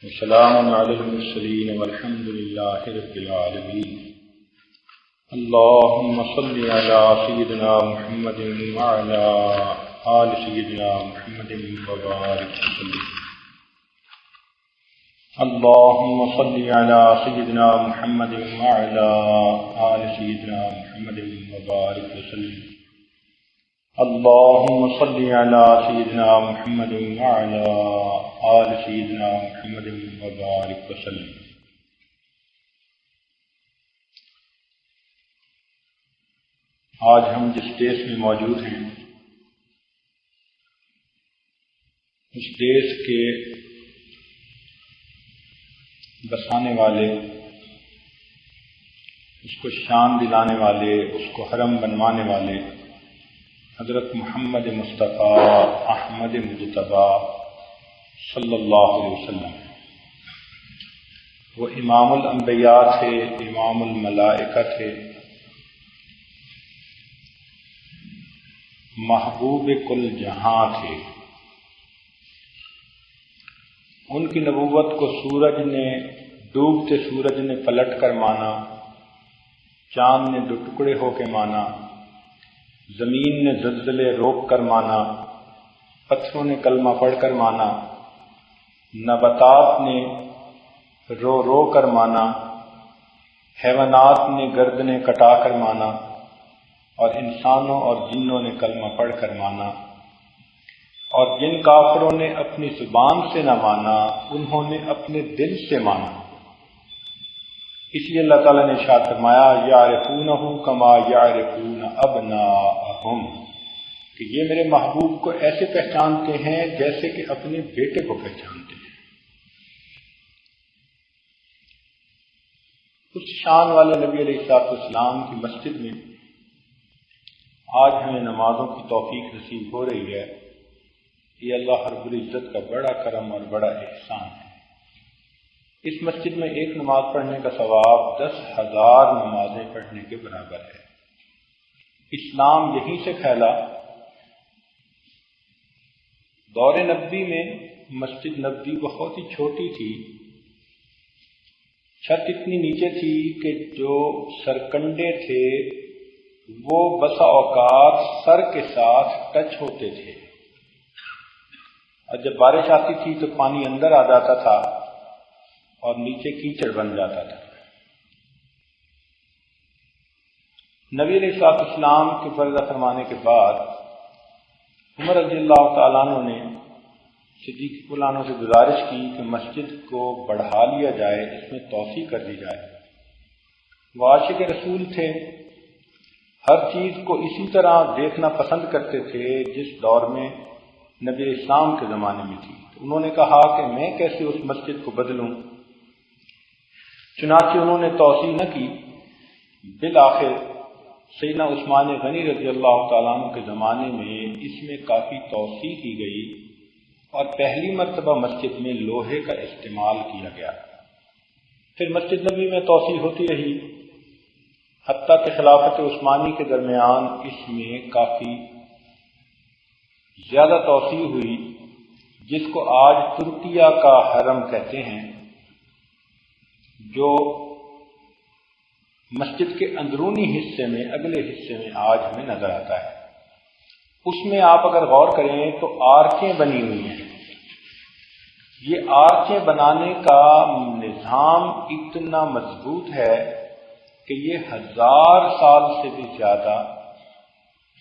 وسلام على المرسلين والحمد لله رب العالمين. اللهم صل على سيدنا محمد وعلى آل سيدنا محمد وبارك وسلم. اللهم صل على سيدنا محمد وعلى آل سيدنا محمد وبارك وسلم. اللهم صل على سيدنا محمد وعلى آل سيدنا محمد وبارك وسلم. آج ہم جس دیش میں موجود ہیں اس دیش کے بسانے والے، اس کو شان دلانے والے، اس کو حرم بنوانے والے حضرت محمد مصطفیٰ احمد مجتبیٰ صلی اللہ علیہ وسلم، وہ امام الانبیاء تھے، امام الملائکہ تھے، محبوب کل جہاں تھے. ان کی نبوت کو سورج نے، ڈوبتے سورج نے پلٹ کر مانا، چاند نے دو ٹکڑے ہو کے مانا، زمین نے زلزلے روک کر مانا، پتھروں نے کلمہ پڑھ کر مانا، نباتات نے رو رو کر مانا، حیوانات نے گردنیں کٹا کر مانا، اور انسانوں اور جنوں نے کلمہ پڑھ کر مانا. اور جن کافروں نے اپنی زبان سے نہ مانا انہوں نے اپنے دل سے مانا. اس لیے اللہ تعالیٰ نے ارشاد فرمایا یعرفونہ کما یعرفون ابناءہم، کہ یہ میرے محبوب کو ایسے پہچانتے ہیں جیسے کہ اپنے بیٹے کو پہچانتے ہیں. اس شان والے نبی علیہ السلام کی مسجد میں آج ہمیں نمازوں کی توفیق نصیب ہو رہی ہے. یہ اللہ رب العزت کا بڑا کرم اور بڑا احسان ہے. اس مسجد میں ایک نماز پڑھنے کا ثواب 10,000 نمازیں پڑھنے کے برابر ہے. اسلام یہیں سے پھیلا. دور نبوی میں مسجد نبوی بہت ہی چھوٹی تھی، چھت اتنی نیچے تھی کہ جو سرکنڈے تھے وہ بسا اوقات سر کے ساتھ ٹچ ہوتے تھے، اور جب بارش آتی تھی تو پانی اندر آ جاتا تھا اور نیچے کیچڑ بن جاتا تھا. نبی علیہ السلام کے فیصلہ فرمانے کے بعد عمر رضی اللہ تعالیٰ عنہ نے صدیق اکبر عنہ سے گزارش کی کہ مسجد کو بڑھا لیا جائے، اس میں توسیع کر دی جائے. وہ عاشق رسول تھے، ہر چیز کو اسی طرح دیکھنا پسند کرتے تھے جس دور میں نبی اسلام کے زمانے میں تھی. انہوں نے کہا کہ میں کیسے اس مسجد کو بدلوں. چنانچہ انہوں نے توسیع نہ کی. بالآخر سیدنا عثمان غنی رضی اللہ تعالیٰ عنہ کے زمانے میں اس میں کافی توسیع کی گئی اور پہلی مرتبہ مسجد میں لوہے کا استعمال کیا گیا. پھر مسجد نبوی میں توسیع ہوتی رہی، حتیٰ کہ خلافت عثمانی کے درمیان اس میں کافی زیادہ توسیع ہوئی، جس کو آج ترکیہ کا حرم کہتے ہیں، جو مسجد کے اندرونی حصے میں، اگلے حصے میں آج ہمیں نظر آتا ہے. اس میں آپ اگر غور کریں تو آرچیں بنی ہوئی ہیں. یہ آرچیں بنانے کا نظام اتنا مضبوط ہے کہ یہ 1000 سال سے بھی زیادہ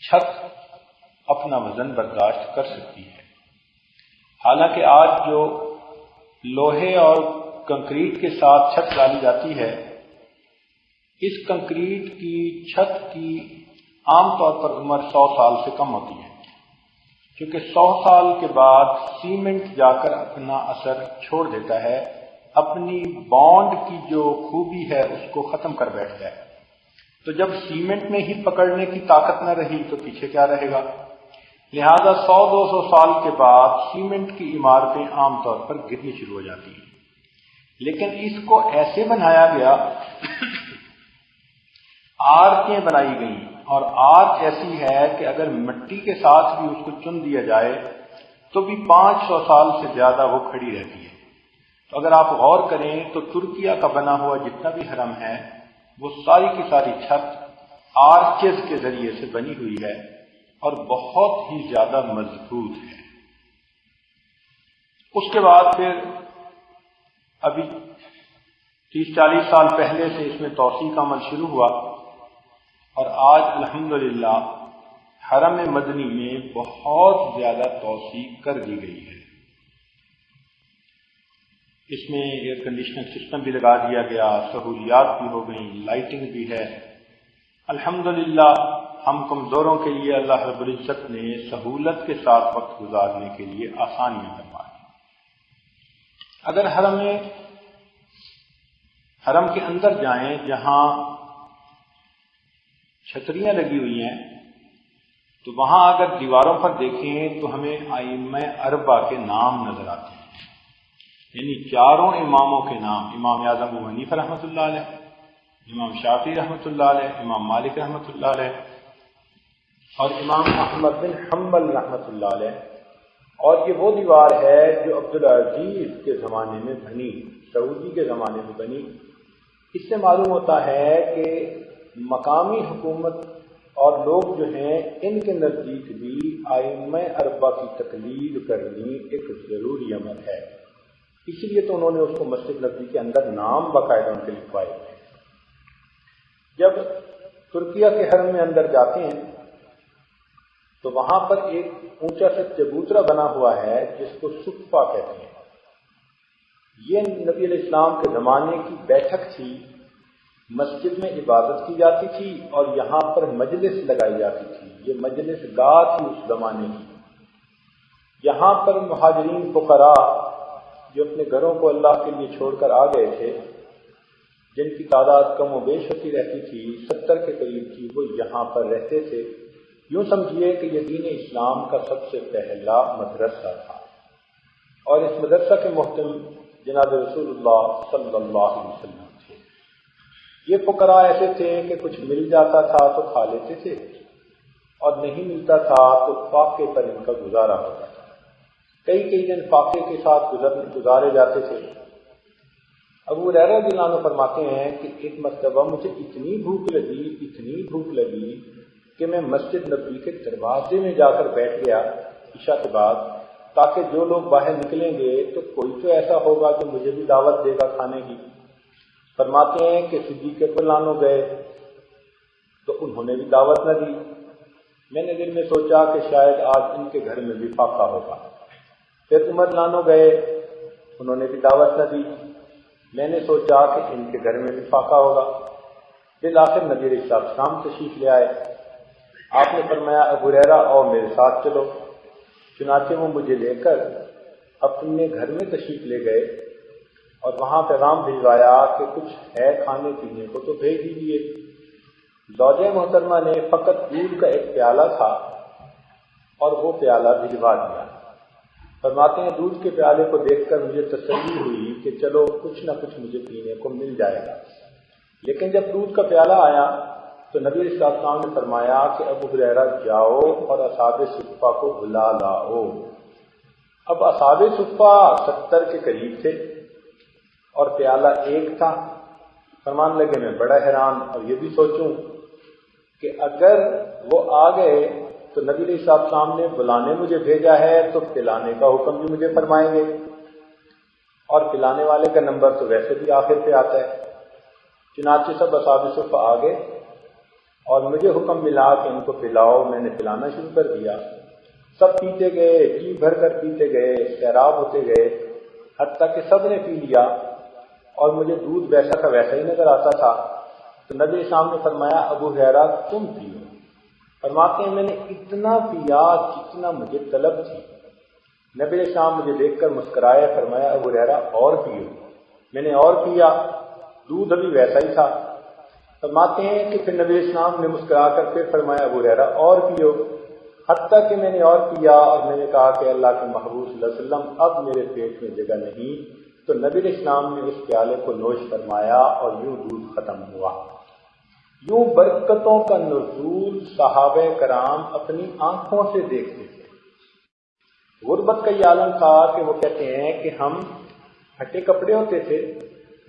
چھت اپنا وزن برداشت کر سکتی ہے. حالانکہ آج جو لوہے اور کنکریٹ کے ساتھ چھت ڈالی جاتی ہے، اس کنکریٹ کی چھت کی عام طور پر عمر 100 سال سے کم ہوتی ہے، کیونکہ 100 سال کے بعد سیمنٹ جا کر اپنا اثر چھوڑ دیتا ہے، اپنی بانڈ کی جو خوبی ہے اس کو ختم کر بیٹھتا ہے. تو جب سیمنٹ میں ہی پکڑنے کی طاقت نہ رہی تو پیچھے کیا رہے گا؟ لہذا 100-200 سال کے بعد سیمنٹ کی عمارتیں عام طور پر گرنی شروع ہو جاتی ہیں. لیکن اس کو ایسے بنایا گیا، آرچیں بنائی گئیں، اور آرچ ایسی ہے کہ اگر مٹی کے ساتھ بھی اس کو چن دیا جائے تو بھی 500 سال سے زیادہ وہ کھڑی رہتی ہے. تو اگر آپ غور کریں تو ترکیہ کا بنا ہوا جتنا بھی حرم ہے وہ ساری کی ساری چھت آرچز کے ذریعے سے بنی ہوئی ہے اور بہت ہی زیادہ مضبوط ہے۔ اس کے بعد پھر ابھی 30-40 سال پہلے سے اس میں توسیع کا عمل شروع ہوا اور آج الحمدللہ حرم مدنی میں بہت زیادہ توسیع کر دی گئی ہے۔ اس میں ایئر کنڈیشنر سسٹم بھی لگا دیا گیا، سہولیات بھی ہو گئیں، لائٹنگ بھی ہے۔ الحمدللہ ہم کمزوروں کے لیے اللہ رب العزت نے سہولت کے ساتھ وقت گزارنے کے لیے آسانیاں کروا دی۔ اگر حرم کے اندر جائیں جہاں چھتریاں لگی ہوئی ہیں تو وہاں اگر دیواروں پر دیکھیں تو ہمیں ائمہ اربع کے نام نظر آتے ہیں، یعنی چاروں اماموں کے نام، امام اعظم ابو حنیفہ رحمۃ اللہ علیہ، امام شافعی رحمۃ اللہ علیہ، امام مالک رحمۃ اللہ علیہ اور امام احمد بن حنبل رحمۃ اللہ علیہ۔ اور یہ وہ دیوار ہے جو عبدالعزیز کے زمانے میں بنی، سعودی کے زمانے میں بنی۔ اس سے معلوم ہوتا ہے کہ مقامی حکومت اور لوگ جو ہیں ان کے نزدیک بھی ائمہ اربع کی تقلید کرنی ایک ضروری عمل ہے، اس لیے تو انہوں نے اس کو مسجد نبوی کے اندر نام باقاعدہ ان کے لکھوائے ہیں۔ جب ترکیہ کے حرم میں اندر جاتے ہیں تو وہاں پر ایک اونچا سا چبوترا بنا ہوا ہے جس کو صفہ کہتے ہیں۔ یہ نبی علیہ السلام کے زمانے کی بیٹھک تھی، مسجد میں عبادت کی جاتی تھی اور یہاں پر مجلس لگائی جاتی تھی، یہ مجلس گاہ تھی اس زمانے کی۔ یہاں پر مہاجرین فقراء جو اپنے گھروں کو اللہ کے لیے چھوڑ کر آ گئے تھے، جن کی تعداد کم و بیش ہوتی رہتی تھی، 70 کے قریب تھی، وہ یہاں پر رہتے تھے۔ یوں سمجھیے کہ یہ دین اسلام کا سب سے پہلا مدرسہ تھا اور اس مدرسہ کے محتم جناب رسول اللہ صلی اللہ علیہ وسلم تھے۔ یہ فقراء ایسے تھے کہ کچھ مل جاتا تھا تو کھا لیتے تھے اور نہیں ملتا تھا تو فاقے پر ان کا گزارا ہوتا تھا۔ کئی دن فاقے کے ساتھ گزارے جاتے تھے۔ ابو ہریرہ رضی اللہ عنہ فرماتے ہیں کہ ایک مرتبہ مجھے اتنی بھوک لگی کہ میں مسجد نبوی کے دروازے میں جا کر بیٹھ گیا عشاء کے بعد، تاکہ جو لوگ باہر نکلیں گے تو کوئی تو ایسا ہوگا کہ مجھے بھی دعوت دے گا کھانے کی۔ فرماتے ہیں کہ صدیق اکبر گئے تو انہوں نے بھی دعوت نہ دی۔ میں نے دل میں سوچا کہ شاید آج ان کے گھر میں بھی فاقہ ہوگا۔ پھر عمر لانو گئے، انہوں نے بھی دعوت نہ دی۔ میں نے سوچا کہ ان کے گھر میں بھی فاقہ ہوگا۔ بالآخر نبی علیہ السلام تشریف لے آئے۔ آپ نے فرمایا ابو ہریرہ اور میرے ساتھ چلو۔ چنانچہ وہ مجھے لے کر اپنے گھر میں تشریف لے گئے اور وہاں پیغام بھجوایا کہ کچھ ہے کھانے پینے کو تو بھیج دیجیے۔ زوجہ محترمہ نے فقط دودھ کا ایک پیالہ تھا اور وہ پیالہ بھجوا دیا۔ فرماتے ہیں دودھ کے پیالے کو دیکھ کر مجھے تسلی ہوئی کہ چلو کچھ نہ کچھ مجھے پینے کو مل جائے گا۔ لیکن جب دودھ کا پیالہ آیا تو نبی علیہ السلام نے فرمایا کہ ابو ہریرہ جاؤ اور اصحاب صفہ کو بلا لاؤ۔ اب اصحاب صفہ 70 کے قریب تھے اور پیالہ ایک تھا۔ فرمان لگے میں بڑا حیران اور یہ بھی سوچوں کہ اگر وہ آ گئے تو نبی علیہ السلام نے بلانے مجھے بھیجا ہے تو پلانے کا حکم بھی مجھے فرمائیں گے، اور پلانے والے کا نمبر تو ویسے بھی آخر پہ آتا ہے۔ چنانچہ سب اصحاب صفہ آ گئے اور مجھے حکم ملا کہ ان کو پلاؤ۔ میں نے پلانا شروع کر دیا۔ سب پیتے گئے، جی بھر کر پیتے گئے، سیراب ہوتے گئے، حتیٰ کہ سب نے پی لیا اور مجھے دودھ ویسا کا ویسا ہی نظر آتا تھا۔ تو نبی صاحب نے فرمایا ابو ہریرہ تم پیو۔ فرماتے ہیں میں نے اتنا پیا جتنا مجھے طلب تھی۔ نبی علیہ السلام مجھے دیکھ کر مسکرائے، فرمایا ابو ہریرہ اور پیو۔ میں نے اور پیا، دودھ ابھی ویسا ہی تھا۔ فرماتے ہیں کہ پھر نبی علیہ السلام نے مسکرا کر پھر فرمایا ابو ہریرہ اور پیو، حتیٰ کہ میں نے اور پیا اور میں نے کہا کہ اللہ کے محبوب صلی اللہ علیہ وسلم اب میرے پیٹ میں جگہ نہیں۔ تو نبی علیہ السلام نے اس پیالے کو نوش فرمایا اور یوں دودھ ختم ہوا۔ یوں برکتوں کا نزول صحابہ کرام اپنی آنکھوں سے دیکھتے تھے۔ غربت کا یہ عالم تھا کہ وہ کہتے ہیں کہ ہم پھٹے کپڑے ہوتے تھے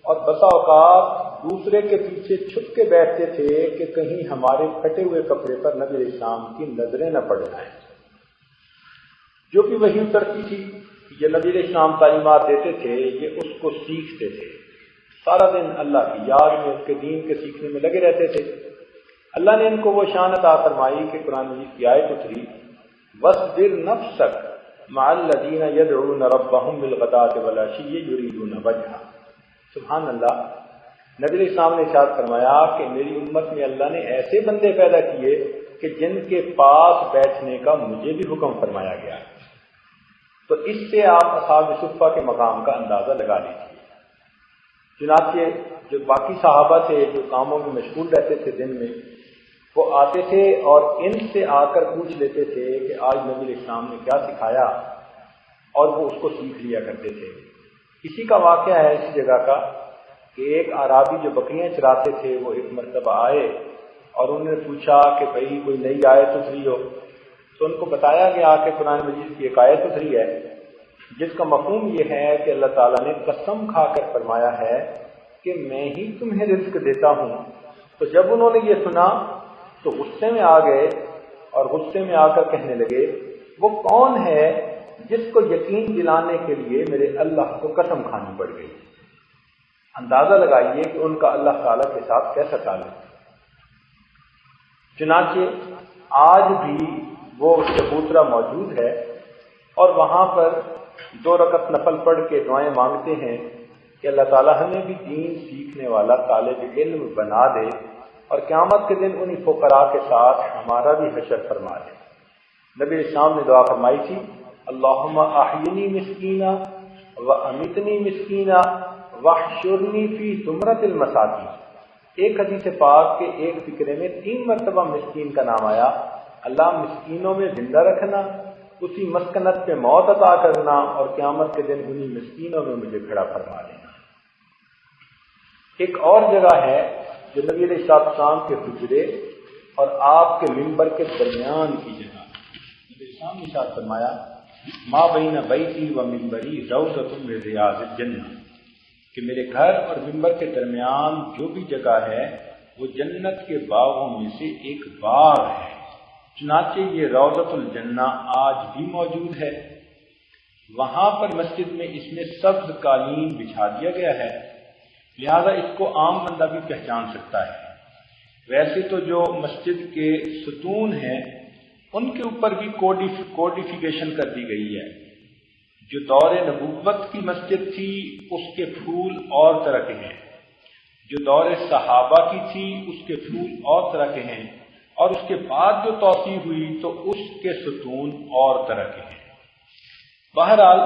اور بسا اوقات دوسرے کے پیچھے چھپ کے بیٹھتے تھے کہ کہیں ہمارے پھٹے ہوئے کپڑے پر نبی علیہ السلام کی نظریں نہ پڑ جائیں. جو بھی وحی اترتی تھی، یہ نبی علیہ السلام تعلیمات دیتے تھے، یہ اس کو سیکھتے تھے. سارا دن اللہ کی یاد میں، اس کے دین کے سیکھنے میں لگے رہتے تھے. اللہ نے ان کو وہ شان عطا فرمائی کہ قرآن مجید کی آیت اتری، وَاصْبِرْ نَفْسَكَ مَعَ الَّذِينَ يَدْعُونَ رَبَّهُمْ بِالْغَدَاةِ وَالْعَشِيِّ يُرِيدُونَ وَجْهَهُ. سبحان اللہ. نبی علیہ السلام نے ارشاد فرمایا کہ میری امت میں اللہ نے ایسے بندے پیدا کیے کہ جن کے پاس بیٹھنے کا مجھے بھی حکم فرمایا گیا. تو اس سے آپ اصحاب صفہ کے مقام کا اندازہ لگا لیجیے. چنانچہ جو باقی صحابہ تھے جو کاموں میں مشغول رہتے تھے دن میں، وہ آتے تھے اور ان سے آ کر پوچھ لیتے تھے کہ آج نبی علیہ السلام نے کیا سکھایا، اور وہ اس کو سیکھ لیا کرتے تھے. اسی کا واقعہ ہے اسی جگہ کا کہ ایک اعرابی جو بکریاں چراتے تھے وہ ایک مرتبہ آئے اور انہوں نے پوچھا کہ بھئی کوئی نئی آیت اتری ہو. تو ان کو بتایا گیا کہ قرآن مجید کی ایک آیت اتری ہے جس کا مفہوم یہ ہے کہ اللہ تعالیٰ نے قسم کھا کر فرمایا ہے کہ میں ہی تمہیں رزق دیتا ہوں. تو جب انہوں نے یہ سنا تو غصے میں آ گئے اور غصے میں آ کر کہنے لگے وہ کون ہے جس کو یقین دلانے کے لیے میرے اللہ کو قسم کھانی پڑ گئی. اندازہ لگائیے کہ ان کا اللہ تعالیٰ کے ساتھ کیسا تعلق. چنانچہ آج بھی وہ چبوترا موجود ہے اور وہاں پر 2 رکعت نفل پڑھ کے دعائیں مانگتے ہیں کہ اللہ تعالیٰ ہمیں بھی دین سیکھنے والا طالب علم بنا دے اور قیامت کے دن انہی فقراء کے ساتھ ہمارا بھی حشر فرما دے. نبی اسلام نے دعا فرمائی تھی، اللہم احینی مسکینہ و امیتنی مسکینہ واحشرنی فی زمرۃ المساکین. ایک حدیث پاک کے ایک فقرے میں 3 مرتبہ مسکین کا نام آیا. اللہ مسکینوں میں زندہ رکھنا، اسی مسکنت پہ موت عطا کرنا اور قیامت کے دن انہی مسکینوں میں مجھے کھڑا فرما دینا. ایک اور جگہ ہے جو نبی علیہ السلام کے حجرے اور آپ کے منبر کے درمیان کی جگہ. نبی السلام نے ارشاد فرمایا، ما بین بیتی و منبری روضۃ من ریاض الجنہ، کہ میرے گھر اور منبر کے درمیان جو بھی جگہ ہے وہ جنت کے باغوں میں سے ایک باغ ہے. چنانچہ یہ روضۃ الجنہ آج بھی موجود ہے. وہاں پر مسجد میں اس میں سبز قالین بچھا دیا گیا ہے، لہذا اس کو عام بندہ بھی پہچان سکتا ہے. ویسے تو جو مسجد کے ستون ہیں ان کے اوپر بھی کوڈیفیکیشن کر دی گئی ہے. جو دور نبوت کی مسجد تھی اس کے پھول اور طرح کے ہیں، جو دور صحابہ کی تھی اس کے پھول اور طرح کے ہیں، اور اس کے بعد جو توسیع ہوئی تو اس کے ستون اور طرح کے ہیں. بہرحال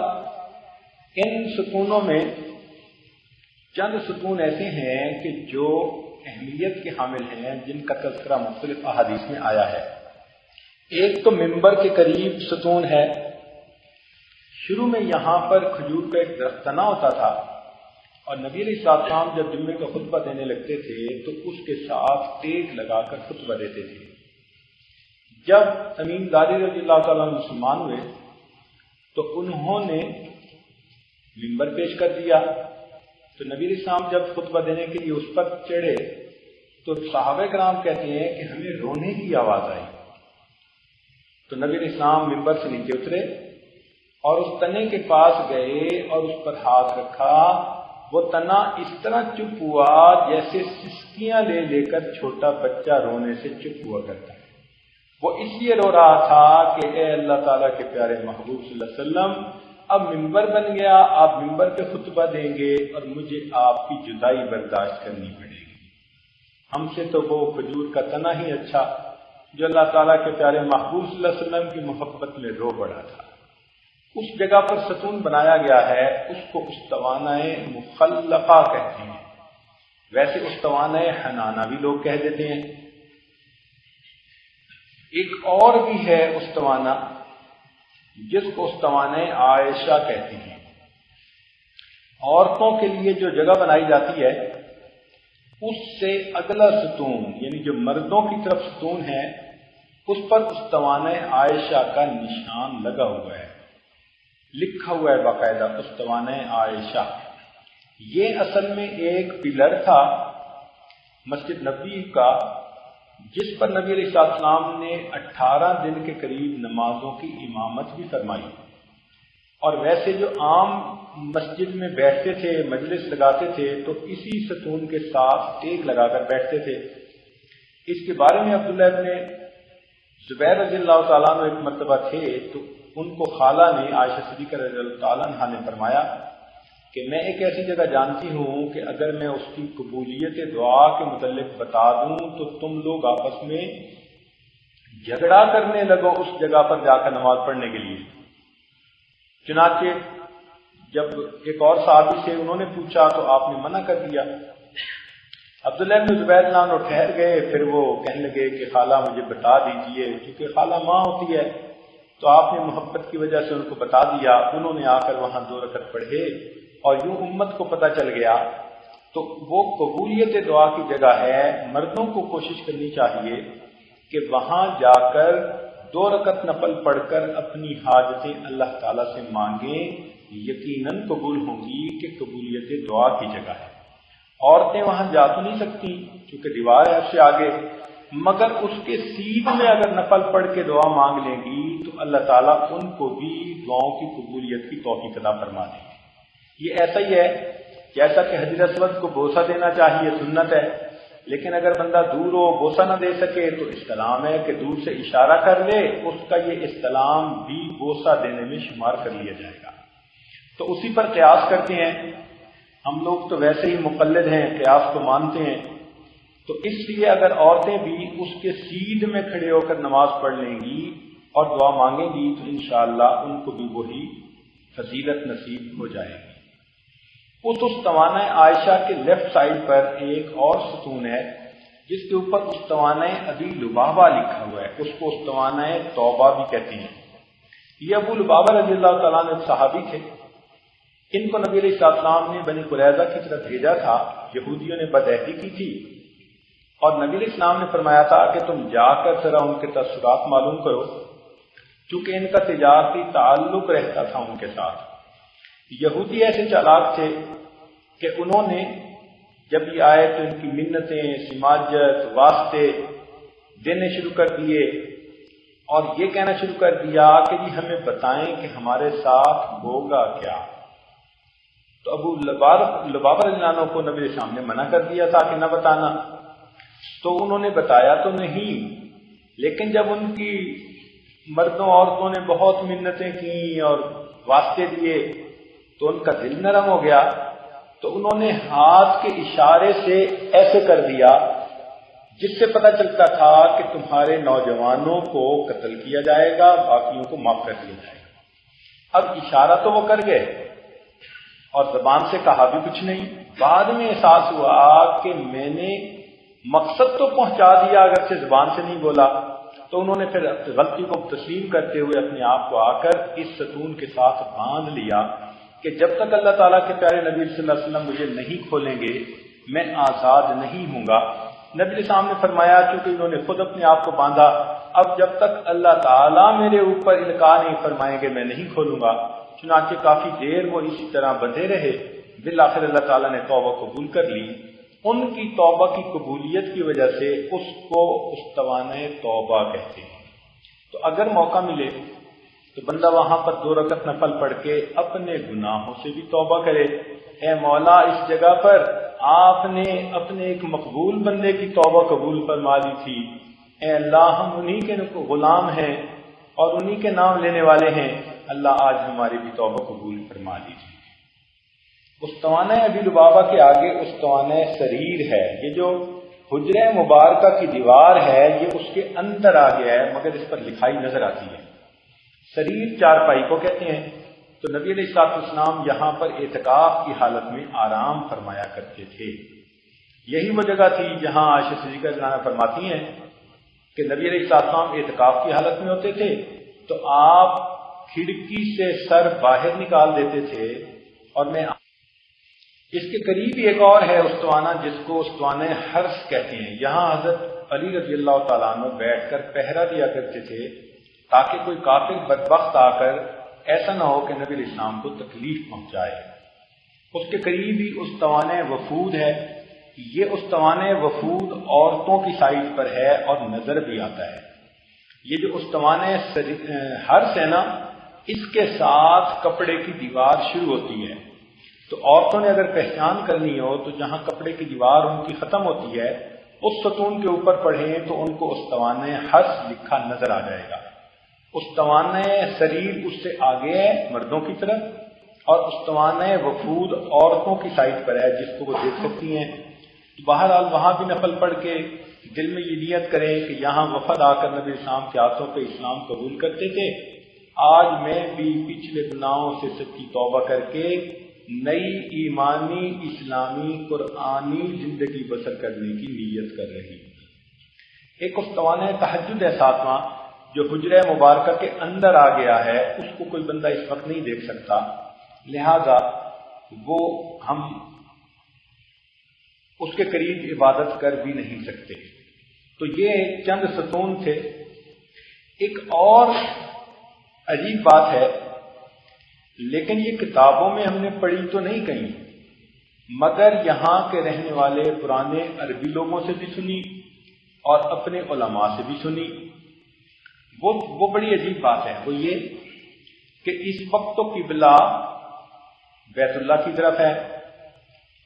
ان ستونوں میں چند ستون ایسے ہیں کہ جو اہمیت کے حامل ہیں، جن کا تذکرہ مختلف احادیث میں آیا ہے. ایک تو منبر کے قریب ستون ہے. شروع میں یہاں پر کھجور کا ایک درخت تنا ہوتا تھا اور نبی علیہ السلام جب جمعے کا خطبہ دینے لگتے تھے تو اس کے ساتھ ٹیک لگا کر خطبہ دیتے تھے. جب تمیم داری رضی اللہ تعالیٰ عنہ مسلمان ہوئے تو انہوں نے منبر پیش کر دیا. تو نبی علیہ السلام جب خطبہ دینے کے لیے اس پر چڑھے تو صحابہ کرام کہتے ہیں کہ ہمیں رونے کی آواز آئی. تو نبی علیہ السلام منبر سے نیچے اترے اور اس تنے کے پاس گئے اور اس پر ہاتھ رکھا. وہ تنا اس طرح چپ ہوا جیسے سسکیاں لے لے کر چھوٹا بچہ رونے سے چپ ہوا کرتا ہے. وہ اس لیے رو رہا تھا کہ اے اللہ تعالیٰ کے پیارے محبوب صلی اللہ علیہ وسلم، اب منبر بن گیا، آپ منبر پہ خطبہ دیں گے اور مجھے آپ کی جدائی برداشت کرنی پڑے گی. ہم سے تو وہ کھجور کا تنا ہی اچھا جو اللہ تعالیٰ کے پیارے محبوب صلی اللہ علیہ وسلم کی محبت میں رو پڑا تھا. اس جگہ پر ستون بنایا گیا ہے، اس کو استوانہ مخلقہ کہتے ہیں. ویسے استوانہ حنانہ بھی لوگ کہہ دیتے ہیں. ایک اور بھی ہے استوانہ جس کو استوانہ عائشہ کہتے ہیں. عورتوں کے لیے جو جگہ بنائی جاتی ہے اس سے اگلا ستون یعنی جو مردوں کی طرف ستون ہے اس پر استوانہ عائشہ کا نشان لگا ہوا ہے، لکھا ہوا ہے باقاعدہ استوانہ عائشہ. یہ اصل میں ایک پلر تھا مسجد نبوی کا، جس پر نبی علیہ السلام نے 18 دن کے قریب نمازوں کی امامت بھی فرمائی۔ اور ویسے جو عام مسجد میں بیٹھتے تھے، مجلس لگاتے تھے، تو اسی ستون کے ساتھ ٹیک لگا کر بیٹھتے تھے۔ اس کے بارے میں عبداللہ ابن زبیر رضی اللہ تعالیٰ عنہ ایک مرتبہ تھے، تو ان کو خالہ نے، عائشہ صدیقہ رضی اللہ تعالیٰ عنہ نے فرمایا کہ میں ایک ایسی جگہ جانتی ہوں کہ اگر میں اس کی قبولیت دعا کے متعلق بتا دوں تو تم لوگ آپس میں جھگڑا کرنے لگو اس جگہ پر جا کر نماز پڑھنے کے لیے۔ چنانچہ جب ایک اور صحابی سے انہوں نے پوچھا تو آپ نے منع کر دیا۔ عبداللہ بن زبیر نام ٹھہر گئے، پھر وہ کہنے لگے کہ خالہ مجھے بتا دیجئے، کیونکہ خالہ ماں ہوتی ہے، تو آپ نے محبت کی وجہ سے ان کو بتا دیا۔ انہوں نے آ کر وہاں 2 رکعت پڑھے اور یوں امت کو پتہ چل گیا۔ تو وہ قبولیت دعا کی جگہ ہے، مردوں کو کوشش کرنی چاہیے کہ وہاں جا کر 2 رکعت نفل پڑھ کر اپنی حاجتیں اللہ تعالیٰ سے مانگیں، یقیناً قبول ہوں گی کہ قبولیت دعا کی جگہ ہے۔ عورتیں وہاں جا تو نہیں سکتی کیونکہ دیوار ہے اس سے آگے، مگر اس کے سیدھ میں اگر نفل پڑھ کے دعا مانگ لیں گی تو اللہ تعالیٰ ان کو بھی دعاؤں کی قبولیت کی توفیق عطا فرما دیں گے۔ یہ ایسا ہی ہے جیسا کہ حجر اسود کو بوسہ دینا چاہیے، سنت ہے، لیکن اگر بندہ دور ہو بوسہ نہ دے سکے تو استلام ہے کہ دور سے اشارہ کر لے، اس کا یہ استلام بھی بوسہ دینے میں شمار کر لیا جائے گا۔ تو اسی پر قیاس کرتے ہیں ہم لوگ، تو ویسے ہی مقلد ہیں، قیاس کو مانتے ہیں، تو اس لیے اگر عورتیں بھی اس کے سیدھ میں کھڑے ہو کر نماز پڑھ لیں گی اور دعا مانگیں گی تو انشاءاللہ ان کو بھی وہی فضیلت نصیب ہو جائے گی۔ اس استوانہ عائشہ کے لیفٹ سائڈ پر ایک اور ستون ہے جس کے اوپر استوانہ ابی لبابہ لکھا ہوا ہے، اس کو استوانہ توبہ بھی کہتے ہیں۔ یہ ابو لبابہ رضی اللہ تعالیٰ عنہ ایک صحابی تھے، ان کو نبی علیہ السلام نے بنی قریظہ کی طرف بھیجا تھا، یہودیوں نے بدعہدی کی تھی، اور نبی علیہ السلام نے فرمایا تھا کہ تم جا کر ذرا ان کے تاثرات معلوم کرو، چونکہ ان کا تجارتی تعلق رہتا تھا ان کے ساتھ۔ یہودی ایسے چالاک تھے کہ انہوں نے جب یہ آئے تو ان کی منتیں، سماجت، واسطے دینے شروع کر دیے اور یہ کہنا شروع کر دیا کہ جی ہمیں بتائیں کہ ہمارے ساتھ ہوگا کیا۔ تو ابو لبابہ رضی اللہ عنہ کو نبی علیہ السلام نے منع کر دیا تھا کہ نہ بتانا، تو انہوں نے بتایا تو نہیں، لیکن جب ان کی مردوں عورتوں نے بہت منتیں کی اور واسطے دیے تو ان کا دل نرم ہو گیا، تو انہوں نے ہاتھ کے اشارے سے ایسے کر دیا جس سے پتہ چلتا تھا کہ تمہارے نوجوانوں کو قتل کیا جائے گا، باقیوں کو معاف کر دیا جائے گا۔ اب اشارہ تو وہ کر گئے اور زبان سے کہا بھی کچھ نہیں، بعد میں احساس ہوا کہ میں نے مقصد تو پہنچا دیا اگرچہ زبان سے نہیں بولا، تو انہوں نے پھر غلطی کو تسلیم کرتے ہوئے اپنے آپ کو آ کر اس ستون کے ساتھ باندھ لیا کہ جب تک اللہ تعالیٰ کے پیارے نبی صلی اللہ علیہ وسلم مجھے نہیں کھولیں گے میں آزاد نہیں ہوں گا۔ نبی علیہ السلام نے فرمایا چونکہ انہوں نے خود اپنے آپ کو باندھا، اب جب تک اللہ تعالیٰ میرے اوپر القاء نہیں فرمائیں گے میں نہیں کھولوں گا۔ چنانچہ کافی دیر وہ اسی طرح بندھے رہے، بالآخر اللہ تعالیٰ نے توبہ قبول کر لی۔ ان کی توبہ کی قبولیت کی وجہ سے اس کو استوانہ توبہ کہتے ہیں۔ تو اگر موقع ملے تو بندہ وہاں پر 2 رکعت نفل پڑھ کے اپنے گناہوں سے بھی توبہ کرے۔ اے مولا اس جگہ پر آپ نے اپنے ایک مقبول بندے کی توبہ قبول فرما لی تھی، اے اللہ ہم انہی کے غلام ہیں اور انہی کے نام لینے والے ہیں، اللہ آج ہماری بھی توبہ قبول فرما لیجیے۔ استوانہ ابی لبابہ کے آگے استوانہ سریر ہے، یہ جو حجرہ مبارکہ کی دیوار ہے یہ اس کے اندر آ گیا ہے مگر اس پر لکھائی نظر آتی ہے۔ سریر چارپائی کو کہتے ہیں۔ تو نبی علیہ السلام یہاں پر اعتکاف کی حالت میں آرام فرمایا کرتے تھے۔ یہی وہ جگہ تھی جہاں عائشہ صدیقہ رضی اللہ عنہا فرماتی ہیں کہ نبی علیہ السلام اعتکاف کی حالت میں ہوتے تھے تو آپ کھڑکی سے سر باہر نکال دیتے تھے، اور میں اس کے قریب ایک اور ہے استوانہ جس کو استوانہ حرس کہتے ہیں۔ یہاں حضرت علی رضی اللہ تعالیٰ عنہ بیٹھ کر پہرا دیا کرتے تھے تاکہ کوئی کافر بدبخت آ کر ایسا نہ ہو کہ نبی علیہ السلام کو تکلیف پہنچائے۔ اس کے قریب ہی استوان وفود ہے. یہ استوان وفود عورتوں کی سائڈ پر ہے اور نظر بھی آتا ہے. یہ جو استوان حرس ہے نا، اس کے ساتھ کپڑے کی دیوار شروع ہوتی ہے. تو عورتوں نے اگر پہچان کرنی ہو تو جہاں کپڑے کی دیوار ان کی ختم ہوتی ہے اس ستون کے اوپر پڑھیں تو ان کو استوان حرس لکھا نظر آ جائے گا. استوان سریر اس سے آگے ہے مردوں کی طرف، اور استوان وفود عورتوں کی سائڈ پر ہے جس کو وہ دیکھ سکتی ہیں. بہرحال وہاں بھی نفل پڑھ کے دل میں یہ نیت کریں کہ یہاں وفد آ کر نبی اسلام کے ہاتھوں پہ اسلام قبول کرتے تھے، آج میں بھی پچھلے گناہوں سے سچی توبہ کر کے نئی ایمانی اسلامی قرآنی زندگی بسر کرنے کی نیت کر رہی ہوں. ایک استوان تہجد ہے ساتواں، جو حجرہ مبارکہ کے اندر آ گیا ہے، اس کو کوئی بندہ اس وقت نہیں دیکھ سکتا، لہذا وہ ہم اس کے قریب عبادت کر بھی نہیں سکتے. تو یہ چند ستون تھے. ایک اور عجیب بات ہے، لیکن یہ کتابوں میں ہم نے پڑھی تو نہیں کہیں، مگر یہاں کے رہنے والے پرانے عربی لوگوں سے بھی سنی اور اپنے علماء سے بھی سنی. وہ بڑی عجیب بات ہے. وہ یہ کہ اس وقت تو قبلہ بیت اللہ کی طرف ہے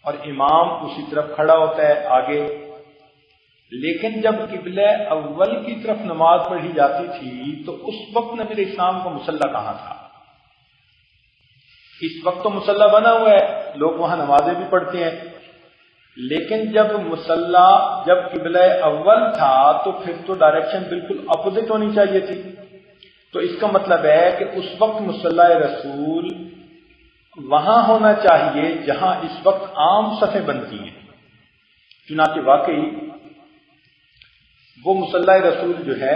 اور امام اسی طرف کھڑا ہوتا ہے آگے، لیکن جب قبلہ اول کی طرف نماز پڑھی جاتی تھی تو اس وقت نبی علیہ السلام کا مصلی کہاں تھا؟ اس وقت تو مصلی بنا ہوا ہے، لوگ وہاں نمازیں بھی پڑھتے ہیں، لیکن جب قبلہ اول تھا تو پھر تو ڈائریکشن بالکل اپوزٹ ہونی چاہیے تھی. تو اس کا مطلب ہے کہ اس وقت مصلی رسول وہاں ہونا چاہیے جہاں اس وقت عام صفیں بنتی ہیں. چنانچہ واقعی وہ مصلی رسول جو ہے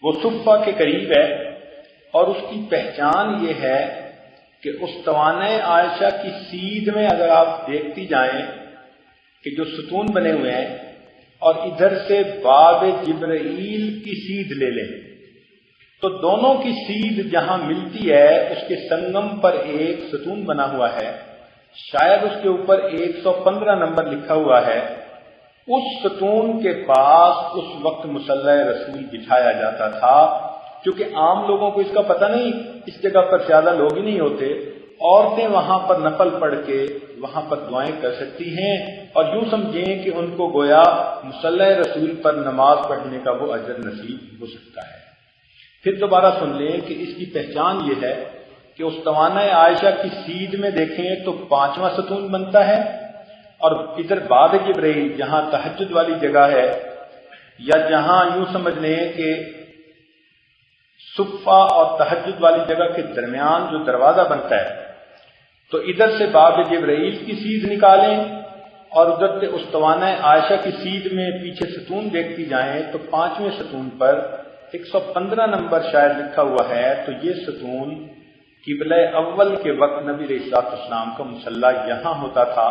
وہ صفہ کے قریب ہے، اور اس کی پہچان یہ ہے کہ استوان عائشہ کی سیدھ میں اگر آپ دیکھتی جائیں کہ جو ستون بنے ہوئے ہیں اور ادھر سے باب جبرائیل کی سیدھ لے لیں تو دونوں کی سیدھ جہاں ملتی ہے اس کے سنگم پر ایک ستون بنا ہوا ہے، شاید اس کے اوپر 115 نمبر لکھا ہوا ہے. اس ستون کے پاس اس وقت مصلی رسول بٹھایا جاتا تھا، کیونکہ عام لوگوں کو اس کا پتہ نہیں، اس جگہ پر زیادہ لوگ ہی نہیں ہوتے. عورتیں وہاں پر نفل پڑھ کے وہاں پر دعائیں کر سکتی ہیں، اور یوں سمجھیں کہ ان کو گویا مصلی رسول پر نماز پڑھنے کا وہ اجر نصیب ہو سکتا ہے. پھر دوبارہ سن لیں کہ اس کی پہچان یہ ہے کہ استوانہ عائشہ کی سیدھ میں دیکھیں تو 5واں ستون بنتا ہے، اور ادھر باب جبرائیل جہاں تہجد والی جگہ ہے، یا جہاں یوں سمجھ لیں کہ صفہ اور تہجد والی جگہ کے درمیان جو دروازہ بنتا ہے، تو ادھر سے باب جبرائیل کی سیدھ نکالیں اور ادھر سے استوانہ عائشہ کی سیدھ میں پیچھے ستون دیکھتی جائیں تو 5ویں ستون پر 115 نمبر شاید لکھا ہوا ہے. تو یہ ستون قبلہ اول کے وقت نبی علیہ السلام کا مصلی یہاں ہوتا تھا.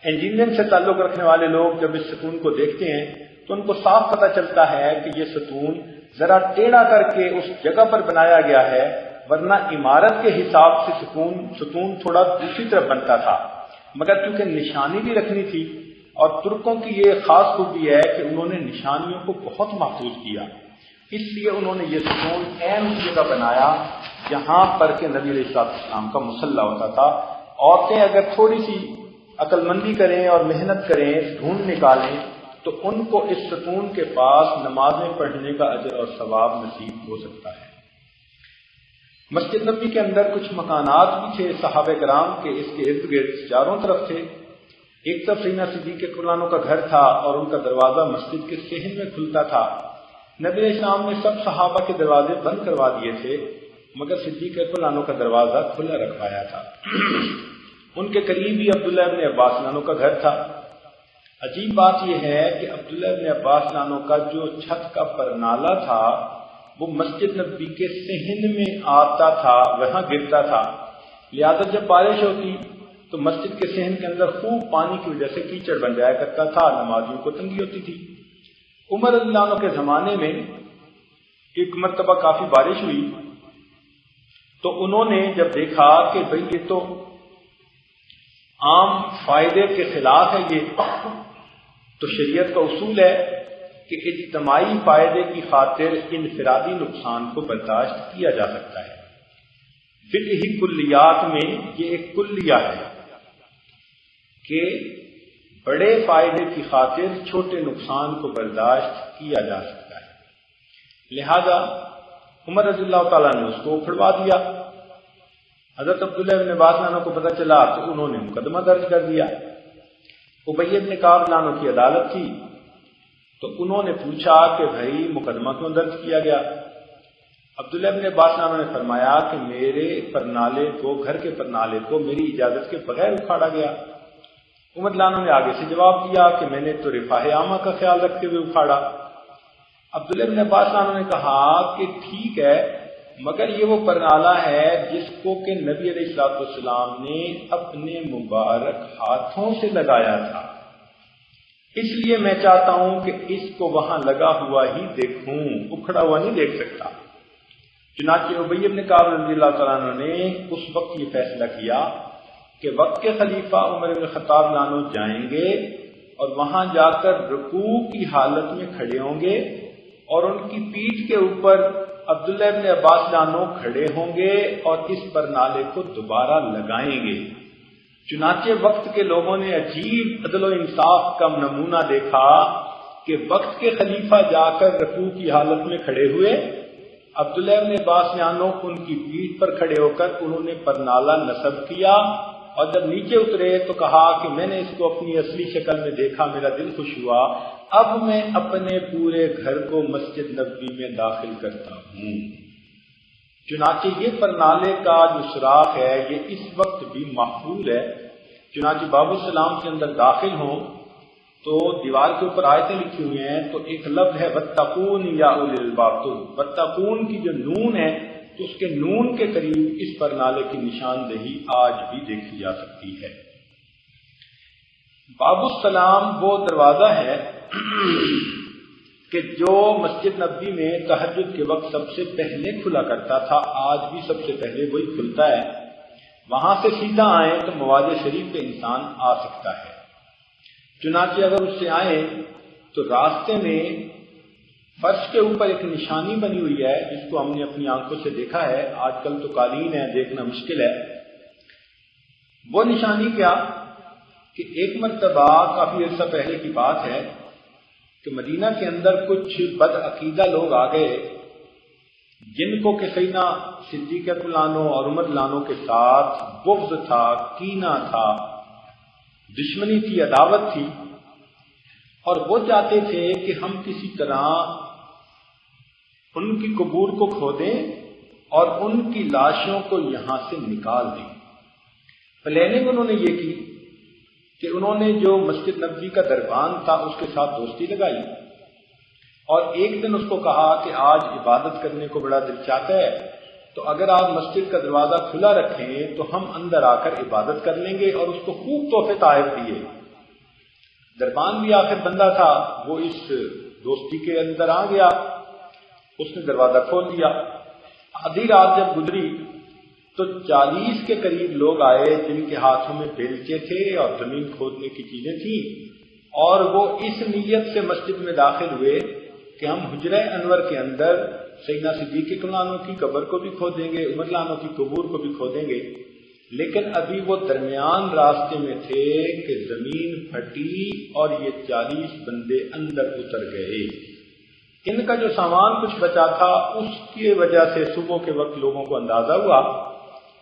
انجینئرنگ سے تعلق رکھنے والے لوگ جب اس ستون کو دیکھتے ہیں تو ان کو صاف پتہ چلتا ہے کہ یہ ستون ذرا ٹیڑھا کر کے اس جگہ پر بنایا گیا ہے، ورنہ عمارت کے حساب سے ستون تھوڑا دوسری طرف بنتا تھا. مگر چونکہ نشانی بھی رکھنی تھی، اور ترکوں کی یہ خاص خوبی ہے کہ انہوں نے نشانیوں کو بہت محفوظ کیا، اس لیے انہوں نے یہ ستون اہم جگہ بنایا جہاں پر کہ نبی علیہ السلام کا مصلی ہوتا تھا. عورتیں اگر تھوڑی سی عقل مندی کریں اور محنت کریں، ڈھونڈ نکالیں، تو ان کو اس ستون کے پاس نمازیں پڑھنے کا اجر اور ثواب نصیب ہو سکتا ہے. مسجد نبوی کے اندر کچھ مکانات بھی تھے صحابہ کرام کے، اس کے ارد گرد چاروں طرف تھے. ایک طرف سیدنا صدیق اکبر کا گھر تھا اور ان کا دروازہ مسجد کے صحن میں کھلتا تھا. نبی علیہ السلام نے سب صحابہ کے دروازے بند کروا دیے تھے، مگر صدیق اکبر کا دروازہ کھلا رکھوایا تھا. ان کے قریب ہی عبداللہ ابن عباس عنہ کا گھر تھا. عجیب بات یہ ہے کہ عبداللہ ابن عباس عنہ کا جو چھت کا پرنالا تھا وہ مسجد نبوی کے صحن میں آتا تھا، وہاں گرتا تھا. لہذا جب بارش ہوتی تو مسجد کے صحن کے اندر خوب پانی کی وجہ سے کیچڑ بن جایا کرتا تھا، نمازیوں کو تنگی ہوتی تھی. عمر رضی اللہ عنہ کے زمانے میں ایک مرتبہ کافی بارش ہوئی تو انہوں نے جب دیکھا کہ بھئی یہ تو عام فائدے کے خلاف ہے یہ، تو شریعت کا اصول ہے کہ اجتماعی فائدے کی خاطر انفرادی نقصان کو برداشت کیا جا سکتا ہے۔ فقہی کلیات میں یہ ایک کلیہ ہے کہ بڑے فائدے کی خاطر چھوٹے نقصان کو برداشت کیا جا سکتا ہے۔ لہذا عمر رضی اللہ تعالیٰ نے اس کو اکھڑوا دیا۔ حضرت عبداللہ بن عباس عنہ کو پتہ چلا تو انہوں نے مقدمہ درج کر دیا۔ ابی بن کعب عنہ کی عدالت تھی، تو انہوں نے پوچھا کہ بھائی مقدمہ کیوں درج کیا گیا؟ عبداللہ بن عباس عنہ نے فرمایا کہ میرے پرنالے کو، گھر کے پرنالے کو میری اجازت کے بغیر اکھاڑا گیا۔ عمر عنہ نے آگے سے جواب دیا کہ میں نے تو رفاہ عامہ کا خیال رکھتے ہوئے اکھاڑا۔ عبداللہ بن عباس عنہ نے کہا کہ ٹھیک ہے، مگر یہ وہ پرنالہ ہے جس کو کہ نبی علیہ الصلوۃ والسلام نے اپنے مبارک ہاتھوں سے لگایا تھا، اس لیے میں چاہتا ہوں کہ اس کو وہاں لگا ہوا ہی دیکھوں، اکھڑا ہوا نہیں دیکھ سکتا۔ چنانچہ ابی بن کعب رضی اللہ تعالیٰ عنہ نے اس وقت یہ فیصلہ کیا کہ وقت کے خلیفہ عمر بن خطاب عنہ جائیں گے اور وہاں جا کر رکوع کی حالت میں کھڑے ہوں گے اور ان کی پیٹھ کے اوپر عبداللہ بن عباس عنہ کھڑے ہوں گے اور اس پرنالے کو دوبارہ لگائیں گے۔ چنانچہ وقت کے لوگوں نے عجیب عدل و انصاف کا نمونہ دیکھا کہ وقت کے خلیفہ جا کر رکوع کی حالت میں کھڑے ہوئے، عبداللہ بن عباس عنہ ان کی پیٹھ پر کھڑے ہو کر انہوں نے پرنالہ نصب کیا، اور جب نیچے اترے تو کہا کہ میں نے اس کو اپنی اصلی شکل میں دیکھا، میرا دل خوش ہوا، اب میں اپنے پورے گھر کو مسجد نبوی میں داخل کرتا ہوں۔ چنانچہ یہ پرنالے کا جو سوراخ ہے یہ اس وقت بھی محفوظ ہے۔ چنانچہ باب السلام کے اندر داخل ہوں تو دیوار کے اوپر آیتیں لکھی ہوئی ہیں، تو ایک لفظ ہے وَاتَّقُونِ يَا أُولِي الْأَلْبَابِ، تو وَاتَّقُون کی جو نون ہے تو اس کے نون کے قریب اس پرنالے کی نشاندہی آج بھی دیکھی جا سکتی ہے۔ باب السلام وہ دروازہ ہے کہ جو مسجد نبوی میں تہجد کے وقت سب سے پہلے کھلا کرتا تھا، آج بھی سب سے پہلے وہی کھلتا ہے۔ وہاں سے سیدھا آئیں تو مواضع شریف پہ انسان آ سکتا ہے۔ چنانچہ اگر اس سے آئیں تو راستے میں فرش کے اوپر ایک نشانی بنی ہوئی ہے جس کو ہم نے اپنی آنکھوں سے دیکھا ہے، آج کل تو قالین ہے، دیکھنا مشکل ہے۔ وہ نشانی کیا کہ ایک مرتبہ کافی عرصہ پہلے کی بات ہے کہ مدینہ کے اندر کچھ بد عقیدہ لوگ آ گئے جن کو کہ سیدنا صدیق اکبر عنہ اور عمر عنہ کے ساتھ بغض تھا، کینہ تھا، دشمنی تھی، عداوت تھی، اور وہ چاہتے تھے کہ ہم کسی طرح ان کی قبور کو کھودیں اور ان کی لاشوں کو یہاں سے نکال دیں۔ پلاننگ انہوں نے یہ کی کہ انہوں نے جو مسجد نبوی کا دربان تھا اس کے ساتھ دوستی لگائی اور ایک دن اس کو کہا کہ آج عبادت کرنے کو بڑا دل چاہتا ہے، تو اگر آپ مسجد کا دروازہ کھلا رکھیں تو ہم اندر آ کر عبادت کر لیں گے، اور اس کو خوب تحفے تحائف دیے۔ دربان بھی آخر بندہ تھا، وہ اس دوستی کے اندر آ گیا، اس نے دروازہ کھول دیا۔ آدھی رات جب گزری تو 40 کے قریب لوگ آئے جن کے ہاتھوں میں بیلچے تھے اور زمین کھودنے کی چیزیں تھیں، اور وہ اس نیت سے مسجد میں داخل ہوئے کہ ہم حجرہ انور کے اندر سیدنا صدیق اکبر عنہ کی قبر کو بھی کھودیں گے، عمر عنہ کی قبور کو بھی کھودیں گے۔ لیکن ابھی وہ درمیان راستے میں تھے کہ زمین پھٹی اور یہ 40 بندے اندر اتر گئے۔ ان کا جو سامان کچھ بچا تھا اس کی وجہ سے صبح کے وقت لوگوں کو اندازہ ہوا،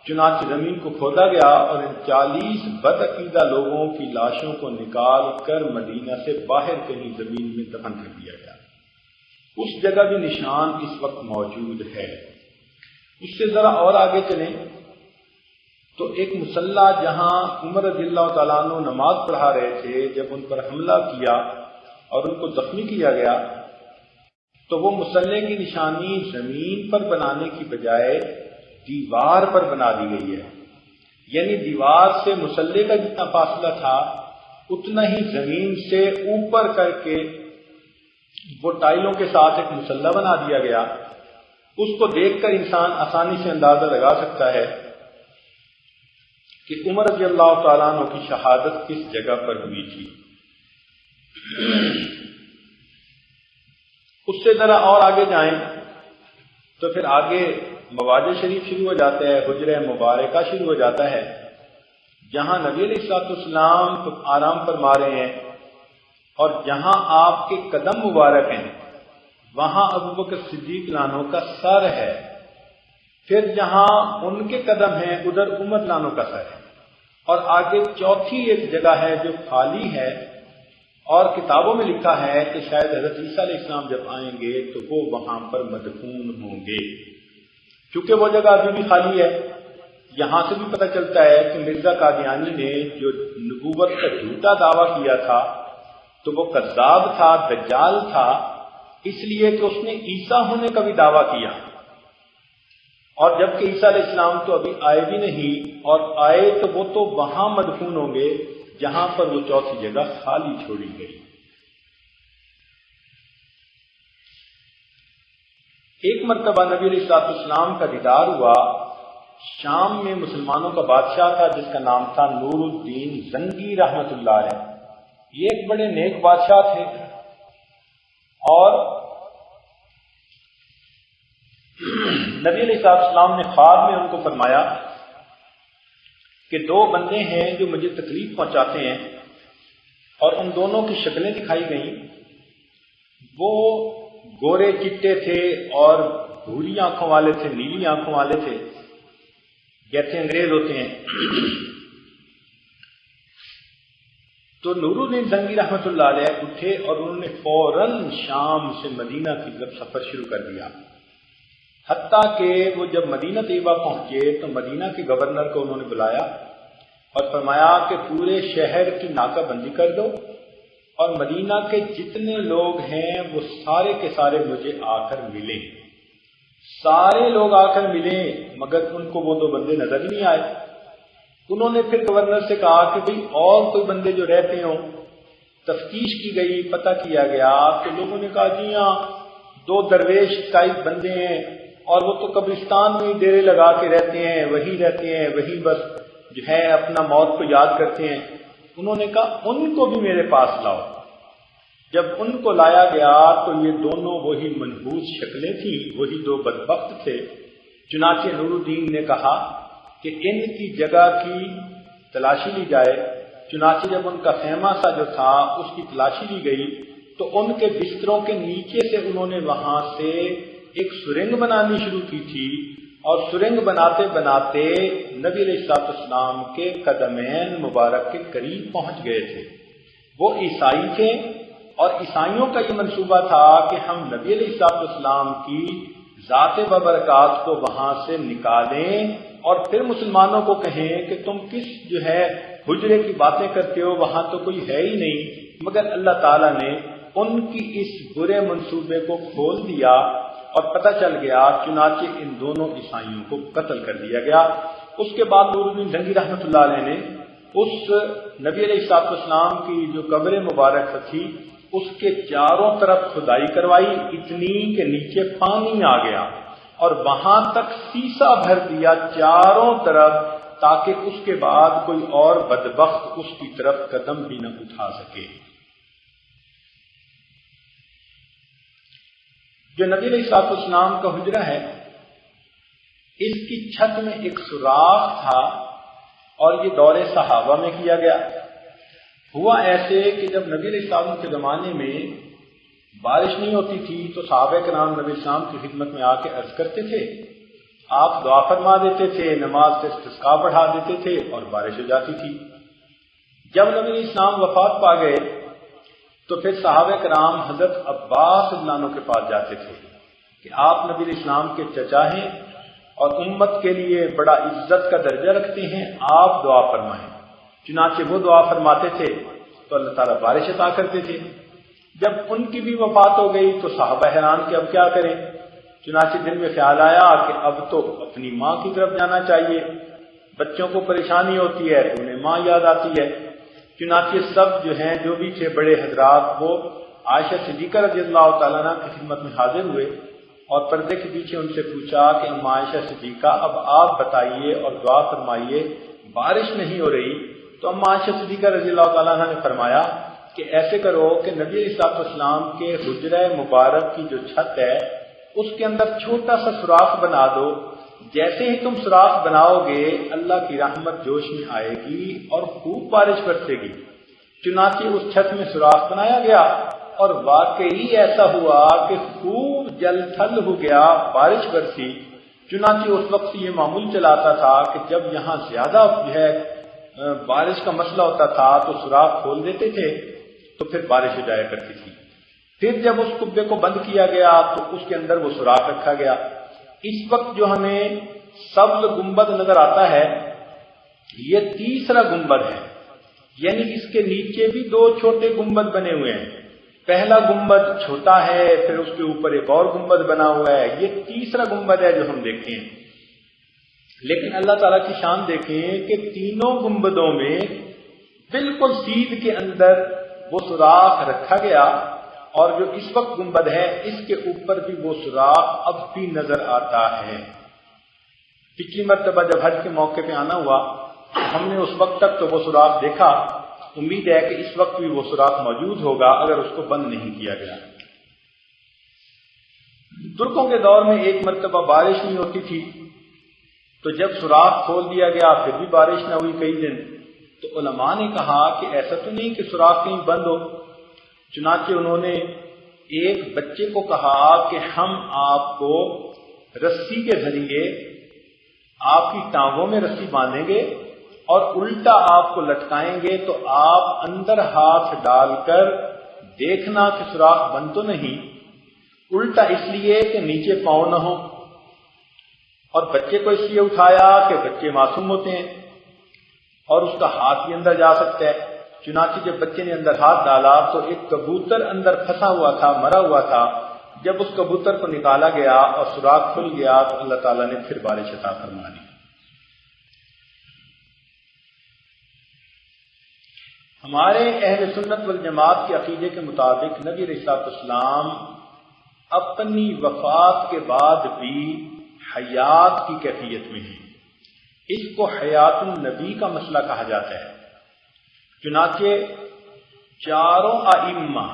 چنانچہ زمین کو کھودا گیا اور ان 40 بدعقیدہ لوگوں کی لاشوں کو نکال کر مدینہ سے باہر کہیں زمین میں دفن کر دیا گیا۔ اس جگہ بھی نشان اس وقت موجود ہے۔ اس سے ذرا اور آگے چلیں تو ایک مصلی جہاں عمر رضی اللہ تعالیٰ عنہ نماز پڑھا رہے تھے، جب ان پر حملہ کیا اور ان کو زخمی کیا گیا تو وہ مصلی کی نشانی زمین پر بنانے کی بجائے دیوار پر بنا دی گئی ہے، یعنی دیوار سے مصلی کا جتنا فاصلہ تھا اتنا ہی زمین سے اوپر کر کے وہ ٹائلوں کے ساتھ ایک مصلی بنا دیا گیا۔ اس کو دیکھ کر انسان آسانی سے اندازہ لگا سکتا ہے کہ عمر رضی اللہ تعالیٰ عنہ کی شہادت کس جگہ پر ہوئی تھی۔ اس سے ذرا اور آگے جائیں تو پھر آگے مواج شریف شروع ہو جاتا ہے، حجرہ مبارکہ شروع ہو جاتا ہے، جہاں نبی علیہ الصلوۃ والسلام آرام فرما رہے ہیں اور جہاں آپ کے قدم مبارک ہیں وہاں ابوبکر صدیق عنہ کا سر ہے، پھر جہاں ان کے قدم ہیں ادھر عمر عنہ کا سر ہے، اور آگے چوتھی ایک جگہ ہے جو خالی ہے، اور کتابوں میں لکھا ہے کہ شاید حضرت عیسیٰ علیہ السلام جب آئیں گے تو وہ وہاں پر مدفون ہوں گے۔ چونکہ وہ جگہ ابھی بھی خالی ہے، یہاں سے بھی پتہ چلتا ہے کہ مرزا قادیانی نے جو نبوت کا جھوٹا دعویٰ کیا تھا تو وہ کذاب تھا، دجال تھا، اس لیے کہ اس نے عیسیٰ ہونے کا بھی دعویٰ کیا، اور جبکہ عیسیٰ علیہ السلام تو ابھی آئے بھی نہیں، اور آئے تو وہ تو وہاں مدفون ہوں گے جہاں پر وہ چوتھی جگہ خالی چھوڑی گئی۔ ایک مرتبہ نبی علیہ الصلوۃ والسلام کا دیدار ہوا، شام میں مسلمانوں کا بادشاہ تھا جس کا نام تھا نور الدین زنگی رحمۃ اللہ علیہ۔ یہ ایک بڑے نیک بادشاہ تھے، اور نبی علیہ السلام نے خواب میں ان کو فرمایا کہ دو بندے ہیں جو مجھے تکلیف پہنچاتے ہیں، اور ان دونوں کی شکلیں دکھائی گئیں، وہ گورے چٹے تھے اور بھوری آنکھوں والے تھے، نیلی آنکھوں والے تھے، جیسے انگریز ہوتے ہیں۔ تو نور الدین زنگی رحمۃ اللہ علیہ اٹھے اور انہوں نے فوراً شام سے مدینہ کی طرف سفر شروع کر دیا، حتیٰ کہ وہ جب مدینہ طیبہ پہنچے تو مدینہ کے گورنر کو انہوں نے بلایا اور فرمایا کہ پورے شہر کی ناکہ بندی کر دو، اور مدینہ کے جتنے لوگ ہیں وہ سارے کے سارے مجھے آ کر ملیں۔ سارے لوگ آ کر ملیں، مگر ان کو وہ دو بندے نظر ہی نہیں آئے۔ انہوں نے پھر گورنر سے کہا کہ بھئی اور کوئی بندے جو رہتے ہوں۔ تفتیش کی گئی، پتہ کیا گیا کہ لوگوں نے کہا جی ہاں دو درویش ٹائپ بندے ہیں، اور وہ تو قبرستان میں ہی ڈیرے لگا کے رہتے ہیں، وہی رہتے ہیں، وہی بس جو ہے اپنا موت کو یاد کرتے ہیں۔ انہوں نے کہا ان کو بھی میرے پاس لاؤ۔ جب ان کو لایا گیا تو یہ دونوں وہی منحوس شکلیں تھیں، وہی دو بدبخت تھے۔ چنانچہ نور الدین نے کہا کہ ان کی جگہ کی تلاشی لی جائے۔ چنانچہ جب ان کا خیمہ سا جو تھا اس کی تلاشی لی گئی تو ان کے بستروں کے نیچے سے انہوں نے وہاں سے ایک سرنگ بنانی شروع کی تھی، اور سرنگ بناتے بناتے نبی علیہ الصلوۃ والسلام کے قدمین مبارک کے قریب پہنچ گئے تھے۔ وہ عیسائی تھے، اور عیسائیوں کا یہ منصوبہ تھا کہ ہم نبی علیہ الصلوۃ والسلام کی ذات ببرکات کو وہاں سے نکالیں، اور پھر مسلمانوں کو کہیں کہ تم کس جو ہے حجرے کی باتیں کرتے ہو، وہاں تو کوئی ہے ہی نہیں۔ مگر اللہ تعالیٰ نے ان کی اس برے منصوبے کو کھول دیا اور پتہ چل گیا، چنانچہ ان دونوں عیسائیوں کو قتل کر دیا گیا۔ اس کے بعد نور الدین زنگی رحمۃ اللہ علیہ نے اس نبی علیہ الصلوۃ والسلام کی جو قبر مبارک تھی اس کے چاروں طرف کھدائی کروائی، اتنی کہ نیچے پانی آ گیا، اور وہاں تک سیسا بھر دیا چاروں طرف، تاکہ اس کے بعد کوئی اور بدبخت اس کی طرف قدم بھی نہ اٹھا سکے۔ جو نبی علیہ الصلوۃ والسلام کا حجرہ ہے، اس کی چھت میں ایک سوراخ تھا، اور یہ دور صحابہ میں کیا گیا۔ ہوا ایسے کہ جب نبی علیہ السلام کے زمانے میں بارش نہیں ہوتی تھی تو صحابہ کرام نبی السلام کی خدمت میں آ کے عرض کرتے تھے، آپ دعا فرما دیتے تھے، نماز سے استسقاء پڑھا دیتے تھے اور بارش ہو جاتی تھی۔ جب نبی علیہ السلام وفات پا گئے تو پھر صحابہ کرام حضرت عباس رضی اللہ عنہ کے پاس جاتے تھے کہ آپ نبی علیہ السلام کے چچا ہیں اور امت کے لیے بڑا عزت کا درجہ رکھتے ہیں، آپ دعا فرمائیں۔ چنانچہ وہ دعا فرماتے تھے تو اللہ تعالیٰ بارش عطا کرتے تھے۔ جب ان کی بھی وفات ہو گئی تو صحابہ حیران کہ اب کیا کریں۔ چنانچہ دل میں خیال آیا کہ اب تو اپنی ماں کی طرف جانا چاہیے، بچوں کو پریشانی ہوتی ہے تو انہیں ماں یاد آتی ہے۔ چنانچہ سب جو ہیں جو بھی تھے بڑے حضرات وہ عائشہ صدیقہ رضی اللہ تعالیٰ عنہ کی خدمت میں حاضر ہوئے اور پردے کے پیچھے ان سے پوچھا کہ اما عائشہ صدیقہ اب آپ بتائیے اور دعا فرمائیے، بارش نہیں ہو رہی۔ تو اما عائشہ صدیقہ رضی اللہ تعالیٰ عنہ نے فرمایا کہ ایسے کرو کہ نبی علیہ الصلوۃ والسلام کے حجرہ مبارک کی جو چھت ہے اس کے اندر چھوٹا سا سوراخ بنا دو، جیسے ہی تم سوراخ بناؤ گے اللہ کی رحمت جوش میں آئے گی اور خوب بارش برسے گی۔ چنانچہ اس چھت میں سوراخ بنایا گیا اور واقعی ایسا ہوا کہ خوب جل تھل ہو گیا، بارش برسی۔ چنانچہ اس وقت یہ معمول چلاتا تھا کہ جب یہاں زیادہ جو ہے بارش کا مسئلہ ہوتا تھا تو سوراخ کھول دیتے تھے تو پھر بارش ہو جایا کرتی تھی۔ پھر جب اس قبے کو بند کیا گیا تو اس کے اندر وہ سوراخ رکھا گیا۔ اس وقت جو ہمیں سبز گنبد نظر آتا ہے یہ تیسرا گنبد ہے، یعنی اس کے نیچے بھی دو چھوٹے گنبد بنے ہوئے ہیں۔ پہلا گنبد چھوٹا ہے، پھر اس کے اوپر ایک اور گنبد بنا ہوا ہے، یہ تیسرا گنبد ہے جو ہم دیکھتے ہیں۔ لیکن اللہ تعالیٰ کی شان دیکھیں کہ تینوں گنبدوں میں بالکل سیدھ کے اندر وہ سوراخ رکھا گیا، اور جو اس وقت گنبد ہے اس کے اوپر بھی وہ سوراخ اب بھی نظر آتا ہے۔ پچھلی مرتبہ جب حج کے موقع پہ آنا ہوا ہم نے اس وقت تک تو وہ سوراخ دیکھا، امید ہے کہ اس وقت بھی وہ سوراخ موجود ہوگا اگر اس کو بند نہیں کیا گیا۔ ترکوں کے دور میں ایک مرتبہ بارش نہیں ہوتی تھی تو جب سوراخ کھول دیا گیا پھر بھی بارش نہ ہوئی کئی دن، تو علماء نے کہا کہ ایسا تو نہیں کہ سوراخ کہیں بند ہو۔ چنانچہ انہوں نے ایک بچے کو کہا کہ ہم آپ کو رسی کے ذریعے آپ کی ٹانگوں میں رسی باندھیں گے اور الٹا آپ کو لٹکائیں گے، تو آپ اندر ہاتھ ڈال کر دیکھنا کہ سوراخ بند تو نہیں، الٹا اس لیے کہ نیچے پاؤں نہ ہو۔ اور بچے کو اس لیے اٹھایا کہ بچے معصوم ہوتے ہیں اور اس کا ہاتھ بھی اندر جا سکتا ہے۔ چنانچہ جب بچے نے اندر ہاتھ ڈالا تو ایک کبوتر اندر پھنسا ہوا تھا، مرا ہوا تھا۔ جب اس کبوتر کو نکالا گیا اور سوراخ کھل گیا تو اللہ تعالیٰ نے پھر بارش عطا فرما دی۔ ہمارے اہل سنت والجماعت کے عقیدے کے مطابق نبی علیہ الصلوۃ والسلام اپنی وفات کے بعد بھی حیات کی کیفیت میں ہیں۔ اس کو حیات النبی کا مسئلہ کہا جاتا ہے۔ چنانچہ چاروں ائمہ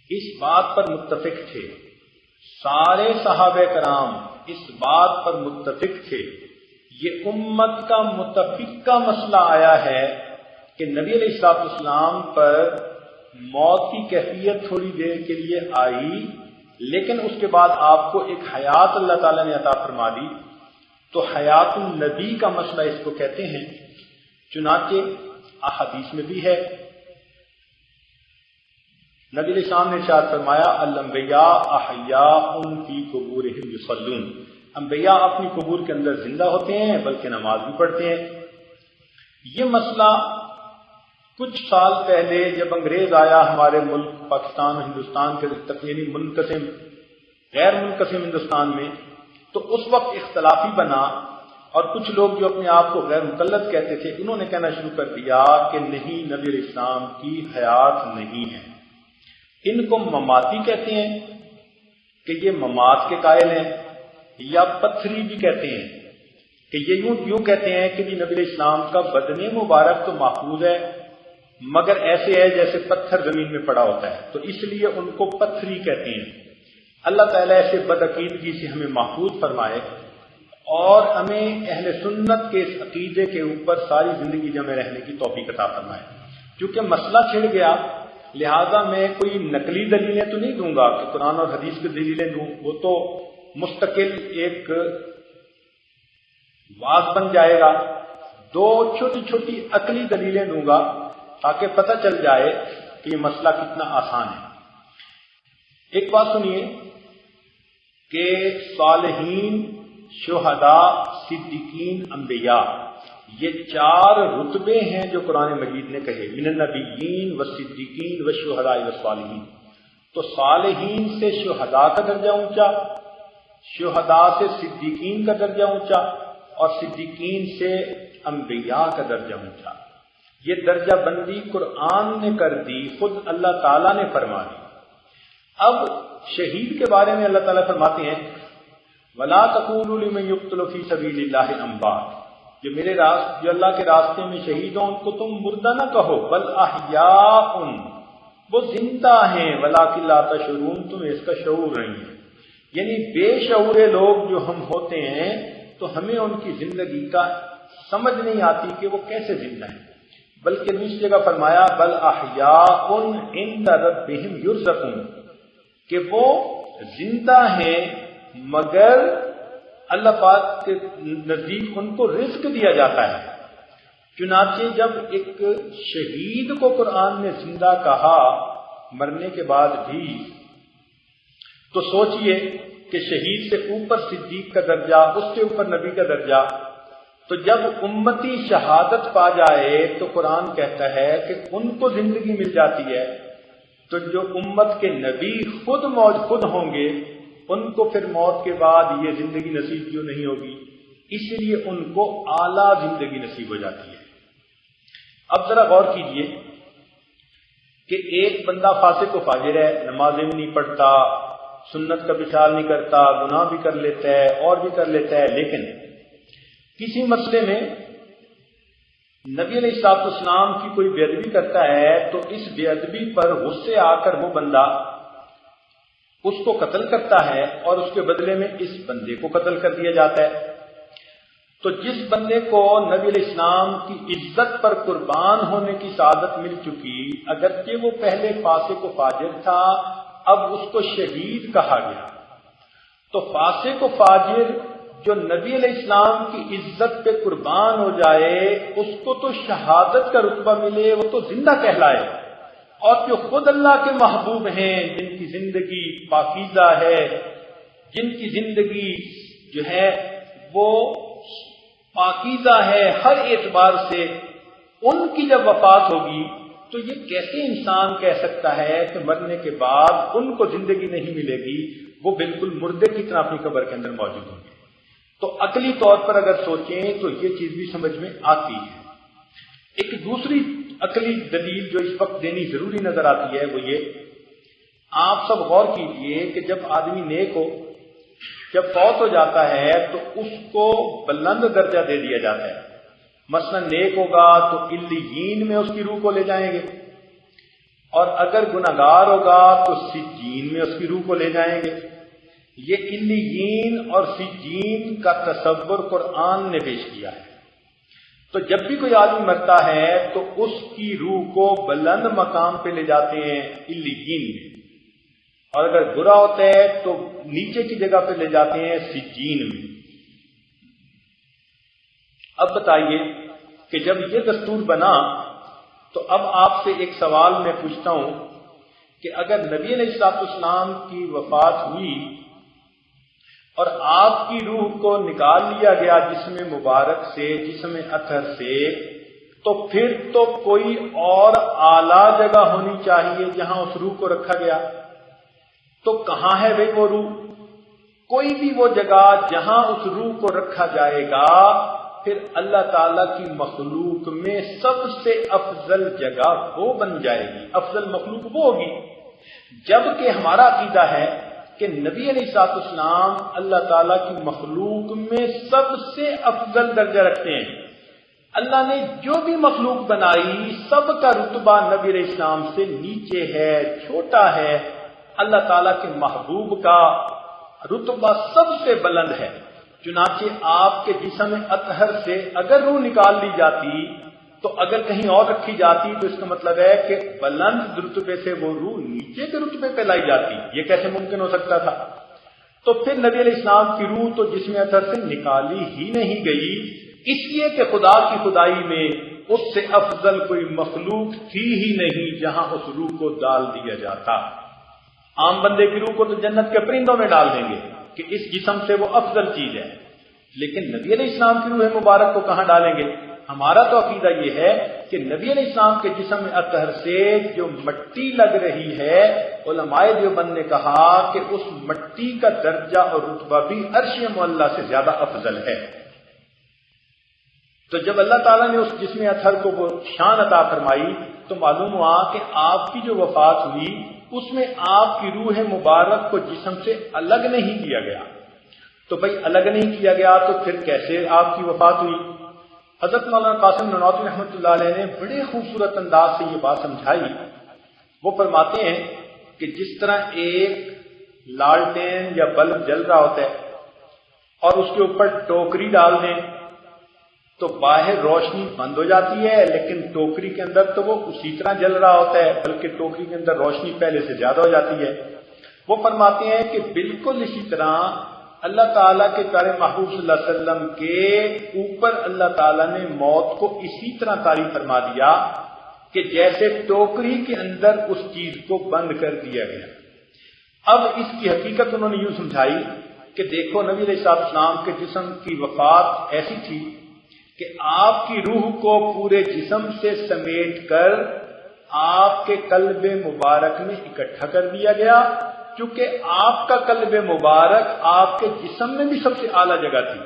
اس بات پر متفق تھے، سارے صحابہ کرام اس بات پر متفق تھے، یہ امت کا متفقہ مسئلہ آیا ہے کہ نبی علیہ الصلوۃ والسلام پر موت کی کیفیت تھوڑی دیر کے لیے آئی، لیکن اس کے بعد آپ کو ایک حیات اللہ تعالیٰ نے عطا فرما دی، تو حیات النبی کا مسئلہ اس کو کہتے ہیں۔ چنانچہ احادیث میں بھی ہے، نبی علیہ السلام نے ارشاد فرمایا الانبیاء احیاء فی قبورہم یصلون، انبیاء اپنی قبور کے اندر زندہ ہوتے ہیں بلکہ نماز بھی پڑھتے ہیں۔ یہ مسئلہ کچھ سال پہلے جب انگریز آیا ہمارے ملک پاکستان ہندوستان کے یعنی منقسم غیر منقسم ہندوستان میں، تو اس وقت اختلافی بنا اور کچھ لوگ جو اپنے آپ کو غیر مقلد کہتے تھے انہوں نے کہنا شروع کر دیا کہ نہیں، نبی علیہ السلام کی حیات نہیں ہے۔ ان کو مماتی کہتے ہیں کہ یہ ممات کے قائل ہیں، یا پتھری بھی کہتے ہیں کہ یہ یوں کہتے ہیں کہ نبی علیہ السلام کا بدن مبارک تو محفوظ ہے مگر ایسے ہے جیسے پتھر زمین میں پڑا ہوتا ہے، تو اس لیے ان کو پتھری کہتے ہیں۔ اللہ تعالیٰ ایسے بدعقیدگی سے ہمیں محفوظ فرمائے اور ہمیں اہل سنت کے اس عقیدے کے اوپر ساری زندگی جمع رہنے کی توفیق عطا فرمائے۔ چونکہ مسئلہ چھڑ گیا لہذا میں کوئی نقلی دلیلیں تو نہیں دوں گا کہ قرآن اور حدیث کی دلیلیں دوں، وہ تو مستقل ایک واز بن جائے گا۔ دو چھوٹی چھوٹی عقلی دلیلیں دوں گا تاکہ پتہ چل جائے کہ یہ مسئلہ کتنا آسان ہے۔ ایک بات سنیے کہ صالحین، شہداء، صدیقین، انبیاء، یہ چار رتبے ہیں جو قرآن مجید نے کہے، من النبیین والصدیقین والشہداء والصالحین۔ تو صالحین سے شہداء کا درجہ اونچا، شہداء سے صدیقین کا درجہ اونچا، اور صدیقین سے انبیاء کا درجہ اونچا۔ یہ درجہ بندی قرآن نے کر دی، خود اللہ تعالیٰ نے فرما دی۔ اب شہید کے بارے میں اللہ تعالیٰ فرماتے ہیں وَلَا تَقُولُوا لِمَن يُقْتَلُ فِي سَبِيلِ اللَّهِ أَمْوَاتٌ، جو اللہ کے راستے میں شہید ہوں ان کو تم مردہ نہ کہو، بل احیاء، وہ زندہ ہیں، وَلَٰكِن لَا تَشْعُرُونَ، تمہیں اس کا شعور نہیں ہے۔ یعنی بے شعور لوگ جو ہم ہوتے ہیں تو ہمیں ان کی زندگی کا سمجھ نہیں آتی کہ وہ کیسے زندہ ہیں، بلکہ دوسری جگہ فرمایا بل احیاء عند ربہم یرزقون، کہ وہ زندہ ہیں مگر اللہ پاک کے نزدیک ان کو رزق دیا جاتا ہے۔ چنانچہ جب ایک شہید کو قرآن نے زندہ کہا مرنے کے بعد بھی، تو سوچئے کہ شہید سے اوپر صدیق کا درجہ، اس سے اوپر نبی کا درجہ، تو جب امتی شہادت پا جائے تو قرآن کہتا ہے کہ ان کو زندگی مل جاتی ہے، تو جو امت کے نبی خود ہوں گے ان کو پھر موت کے بعد یہ زندگی نصیب کیوں نہیں ہوگی؟ اس لیے ان کو اعلیٰ زندگی نصیب ہو جاتی ہے۔ اب ذرا غور کیجئے کہ ایک بندہ فاسق و فاجر ہے، نمازیں بھی نہیں پڑھتا، سنت کا وصال نہیں کرتا، گناہ بھی کر لیتا ہے اور بھی کر لیتا ہے، لیکن کسی مسئلے میں نبی علیہ الصلوۃ والسلام کی کوئی بے ادبی کرتا ہے تو اس بے ادبی پر غصے آ کر وہ بندہ اس کو قتل کرتا ہے اور اس کے بدلے میں اس بندے کو قتل کر دیا جاتا ہے۔ تو جس بندے کو نبی علیہ السلام کی عزت پر قربان ہونے کی سعادت مل چکی، اگرچہ وہ پہلے فاسق و فاجر تھا، اب اس کو شہید کہا گیا، تو فاسق و فاجر جو نبی علیہ السلام کی عزت پہ قربان ہو جائے اس کو تو شہادت کا رتبہ ملے، وہ تو زندہ کہلائے، اور جو خود اللہ کے محبوب ہیں، جن کی زندگی پاکیزہ ہے، جن کی زندگی جو ہے وہ پاکیزہ ہے ہر اعتبار سے، ان کی جب وفات ہوگی تو یہ کیسے انسان کہہ سکتا ہے کہ مرنے کے بعد ان کو زندگی نہیں ملے گی؟ وہ بالکل مردے کی طرح اپنی قبر کے اندر موجود ہوں گے۔ تو عقلی طور پر اگر سوچیں تو یہ چیز بھی سمجھ میں آتی ہے۔ ایک دوسری عقلی دلیل جو اس وقت دینی ضروری نظر آتی ہے وہ یہ، آپ سب غور کیجئے کہ جب آدمی نیک ہو، جب فوت ہو جاتا ہے تو اس کو بلند درجہ دے دیا جاتا ہے۔ مثلا نیک ہوگا تو علیین میں اس کی روح کو لے جائیں گے، اور اگر گناہگار ہوگا تو سجین میں اس کی روح کو لے جائیں گے۔ یہ علیین اور سجین کا تصور قرآن نے پیش کیا ہے۔ تو جب بھی کوئی آدمی مرتا ہے تو اس کی روح کو بلند مقام پہ لے جاتے ہیں علیین میں، اور اگر برا ہوتا ہے تو نیچے کی جگہ پہ لے جاتے ہیں سجین میں۔ اب بتائیے کہ جب یہ دستور بنا تو اب آپ سے ایک سوال میں پوچھتا ہوں کہ اگر نبی علیہ الصلوۃ والسلام کی وفات ہوئی اور آپ کی روح کو نکال لیا گیا جسم مبارک سے، جسم اطہر سے، تو پھر تو کوئی اور اعلیٰ جگہ ہونی چاہیے جہاں اس روح کو رکھا گیا، تو کہاں ہے بھائی وہ روح؟ کوئی بھی وہ جگہ جہاں اس روح کو رکھا جائے گا پھر اللہ تعالیٰ کی مخلوق میں سب سے افضل جگہ وہ بن جائے گی، افضل مخلوق وہ ہوگی۔ جبکہ ہمارا عقیدہ ہے کہ نبی علیہ الصلوۃ والسلام اللہ تعالیٰ کی مخلوق میں سب سے افضل درجہ رکھتے ہیں۔ اللہ نے جو بھی مخلوق بنائی سب کا رتبہ نبی علیہ السلام سے نیچے ہے، چھوٹا ہے۔ اللہ تعالیٰ کے محبوب کا رتبہ سب سے بلند ہے۔ چنانچہ آپ کے جسم اطہر سے اگر روح نکال لی جاتی تو اگر کہیں اور رکھی جاتی تو اس کا مطلب ہے کہ بلند رتبے سے وہ روح نیچے کے رتبے پہ لائی جاتی۔ یہ کیسے ممکن ہو سکتا تھا؟ تو پھر نبی علیہ السلام کی روح تو جسم اطہر سے نکالی ہی نہیں گئی، اس لیے کہ خدا کی خدائی میں اس سے افضل کوئی مخلوق تھی ہی نہیں جہاں اس روح کو ڈال دیا جاتا۔ عام بندے کی روح کو تو جنت کے پرندوں میں ڈال دیں گے کہ اس جسم سے وہ افضل چیز ہے، لیکن نبی علیہ السلام کی روح مبارک کو کہاں ڈالیں گے؟ ہمارا تو عقیدہ یہ ہے کہ نبی علیہ السلام کے جسم اطہر سے جو مٹی لگ رہی ہے، علماء دیوبند نے کہا کہ اس مٹی کا درجہ اور رتبہ بھی عرش معلیٰ سے زیادہ افضل ہے۔ تو جب اللہ تعالیٰ نے اس جسم اطہر کو وہ شان عطا فرمائی تو معلوم ہوا کہ آپ کی جو وفات ہوئی اس میں آپ کی روح مبارک کو جسم سے الگ نہیں کیا گیا۔ تو بھائی الگ نہیں کیا گیا تو پھر کیسے آپ کی وفات ہوئی؟ حضرت مولانا قاسم نانوتوی رحمۃ اللہ علیہ نے بڑے خوبصورت انداز سے یہ بات سمجھائی۔ وہ فرماتے ہیں کہ جس طرح ایک لالٹین یا بلب جل رہا ہوتا ہے اور اس کے اوپر ٹوکری ڈال دیں تو باہر روشنی بند ہو جاتی ہے، لیکن ٹوکری کے اندر تو وہ اسی طرح جل رہا ہوتا ہے، بلکہ ٹوکری کے اندر روشنی پہلے سے زیادہ ہو جاتی ہے۔ وہ فرماتے ہیں کہ بالکل اسی طرح اللہ تعالیٰ کے پیارے محبوب صلی اللہ علیہ وسلم کے اوپر اللہ تعالیٰ نے موت کو اسی طرح طاری فرما دیا کہ جیسے ٹوکری کے اندر اس چیز کو بند کر دیا گیا۔ اب اس کی حقیقت انہوں نے یوں سمجھائی کہ دیکھو نبی علیہ السلام کے جسم کی وفات ایسی تھی کہ آپ کی روح کو پورے جسم سے سمیٹ کر آپ کے قلب مبارک میں اکٹھا کر دیا گیا، چونکہ آپ کا قلب مبارک آپ کے جسم میں بھی سب سے اعلیٰ جگہ تھی،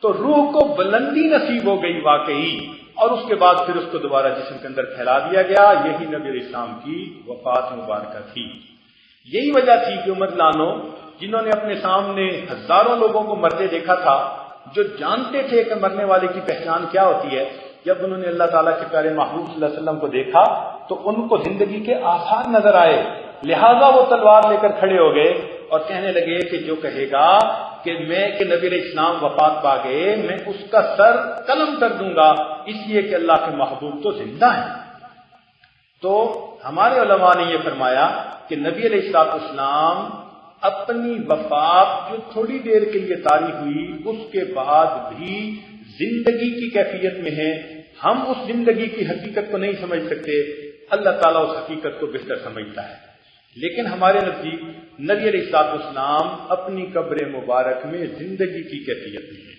تو روح کو بلندی نصیب ہو گئی واقعی، اور اس کے بعد پھر اس کو دوبارہ جسم کے اندر پھیلا دیا گیا۔ یہی نبی علیہ السلام کی وفات مبارکہ تھی۔ یہی وجہ تھی کہ عمر لانو جنہوں نے اپنے سامنے ہزاروں لوگوں کو مرتے دیکھا تھا، جو جانتے تھے کہ مرنے والے کی پہچان کیا ہوتی ہے، جب انہوں نے اللہ تعالیٰ کے پیارے محبوب صلی اللہ علیہ وسلم کو دیکھا تو ان کو زندگی کے آثار نظر آئے، لہذا وہ تلوار لے کر کھڑے ہو گئے اور کہنے لگے کہ جو کہے گا کہ نبی علیہ السلام وفات پا گئے، میں اس کا سر قلم کر دوں گا، اس لیے کہ اللہ کے محبوب تو زندہ ہیں۔ تو ہمارے علماء نے یہ فرمایا کہ نبی علیہ السلام اپنی وفات جو تھوڑی دیر کے لیے طاری ہوئی، اس کے بعد بھی زندگی کی کیفیت میں ہیں۔ ہم اس زندگی کی حقیقت کو نہیں سمجھ سکتے، اللہ تعالیٰ اس حقیقت کو بہتر سمجھتا ہے، لیکن ہمارے نزدیک نبی علیہ السلام اپنی قبر مبارک میں زندگی کی کیفیت میں ہیں۔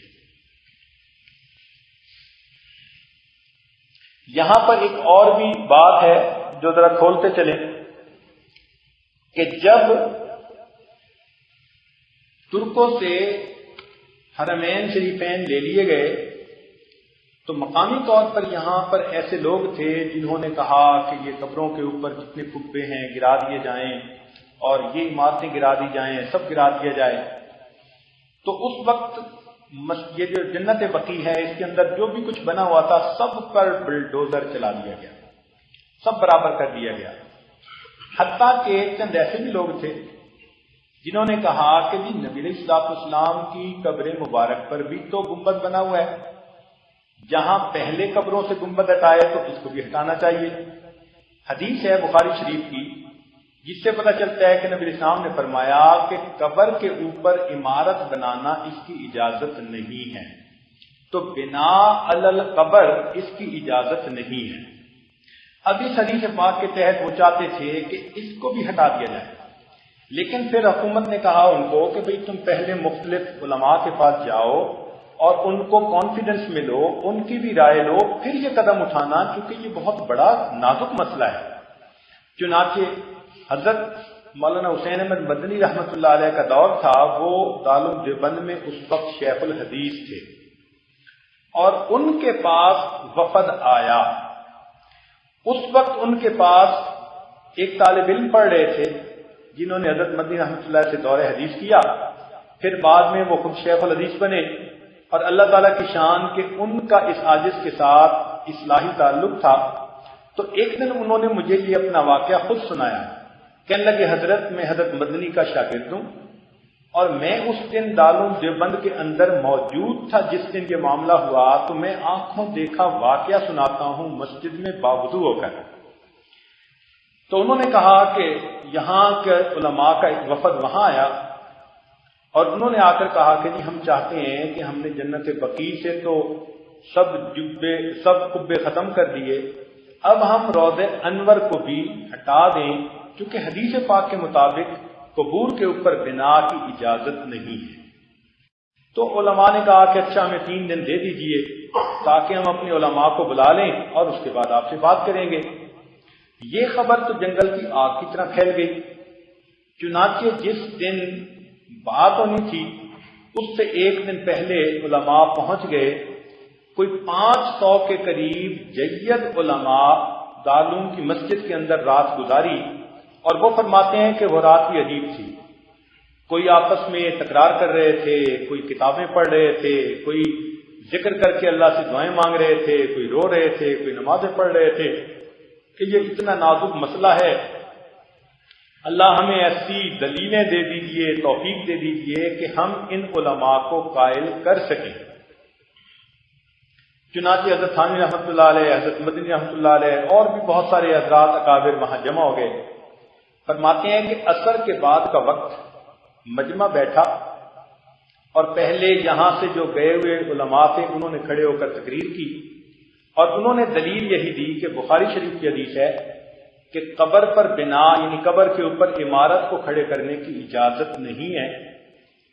یہاں پر ایک اور بھی بات ہے جو ذرا کھولتے چلیں کہ جب ترکوں سے حرمین شریفین لے لیے گئے تو مقامی طور پر یہاں پر ایسے لوگ تھے جنہوں نے کہا کہ یہ قبروں کے اوپر جتنے قبے ہیں گرا دیے جائیں اور یہ عمارتیں گرا دی جائیں، سب گرا دیا جائے۔ تو اس وقت یہ جو جنت بقیع ہے اس کے اندر جو بھی کچھ بنا ہوا تھا سب پر بلڈوزر چلا دیا گیا، سب برابر کر دیا گیا، حتیٰ کہ چند ایسے بھی لوگ تھے جنہوں نے کہا کہ جی نبی علیہ السلام کی قبر مبارک پر بھی تو گنبد بنا ہوا ہے، جہاں پہلے قبروں سے گنبد ہٹائے تو اس کو بھی ہٹانا چاہیے۔ حدیث ہے بخاری شریف کی جس سے پتہ چلتا ہے کہ نبی علیہ السلام نے فرمایا کہ قبر کے اوپر عمارت بنانا اس کی اجازت نہیں ہے، تو بنا علی القبر اس کی اجازت نہیں ہے۔ اب اس حدیث پاک کے تحت وہ چاہتے تھے کہ اس کو بھی ہٹا دیا جائے، لیکن پھر حکومت نے کہا ان کو کہ بھئی تم پہلے مختلف علماء کے پاس جاؤ اور ان کو کانفیڈنس میں لو، ان کی بھی رائے لو، پھر یہ قدم اٹھانا، کیونکہ یہ بہت بڑا نازک مسئلہ ہے۔ چنانچہ حضرت مولانا حسین احمد مدنی رحمۃ اللہ علیہ کا دور تھا، وہ دارالعلوم دیوبند میں اس وقت شیخ الحدیث تھے، اور ان کے پاس وفد آیا۔ اس وقت ان کے پاس ایک طالب علم پڑھ رہے تھے جنہوں نے حضرت مدنی رحمۃ اللہ سے دور حدیث کیا، پھر بعد میں وہ خود شیخ الحدیث بنے، اور اللہ تعالیٰ کی شان کہ ان کا اس عاجز کے ساتھ اصلاحی تعلق تھا۔ تو ایک دن انہوں نے مجھے یہ اپنا واقعہ خود سنایا، کہنے لگے حضرت میں حضرت مدنی کا شاگرد ہوں، اور میں اس دن دارالعلوم دیوبند کے اندر موجود تھا جس دن یہ معاملہ ہوا، تو میں آنکھوں دیکھا واقعہ سناتا ہوں مسجد میں باوضو ہو کر۔ تو انہوں نے کہا کہ یہاں کے علماء کا ایک وفد وہاں آیا، اور انہوں نے آ کر کہا کہ جی ہم چاہتے ہیں کہ ہم نے جنت بقیع سے تو سب قبے ختم کر دیے، اب ہم روضہ انور کو بھی ہٹا دیں، کیونکہ حدیث پاک کے مطابق قبور کے اوپر بنا کی اجازت نہیں ہے۔ تو علماء نے کہا کہ اچھا ہمیں 3 دن دے دیجئے تاکہ ہم اپنے علماء کو بلا لیں اور اس کے بعد آپ سے بات کریں گے۔ یہ خبر تو جنگل کی آگ کی طرح پھیل گئی۔ چنانچہ جس دن بات ہونی تھی اس سے 1 دن پہلے علماء پہنچ گئے، کوئی 500 کے قریب جید علماء دارالعلوم کی مسجد کے اندر رات گزاری، اور وہ فرماتے ہیں کہ وہ رات بھی عجیب تھی، کوئی آپس میں تکرار کر رہے تھے، کوئی کتابیں پڑھ رہے تھے، کوئی ذکر کر کے اللہ سے دعائیں مانگ رہے تھے، کوئی رو رہے تھے، کوئی نمازیں پڑھ رہے تھے کہ یہ اتنا نازک مسئلہ ہے، اللہ ہمیں ایسی دلیلیں دے دیجئے، توفیق دے دیجئے کہ ہم ان علماء کو قائل کر سکیں۔ چنانچہ حضرت تھانوی رحمۃ اللہ علیہ، حضرت مدنی رحمۃ اللہ علیہ اور بھی بہت سارے حضرات اکابر وہاں جمع ہو گئے۔ فرماتے ہیں کہ عصر کے بعد کا وقت مجمع بیٹھا اور پہلے یہاں سے جو گئے ہوئے علماء تھے انہوں نے کھڑے ہو کر تقریر کی، اور انہوں نے دلیل یہی دی کہ بخاری شریف کی حدیث ہے کہ قبر پر بنا یعنی قبر کے اوپر عمارت کو کھڑے کرنے کی اجازت نہیں ہے،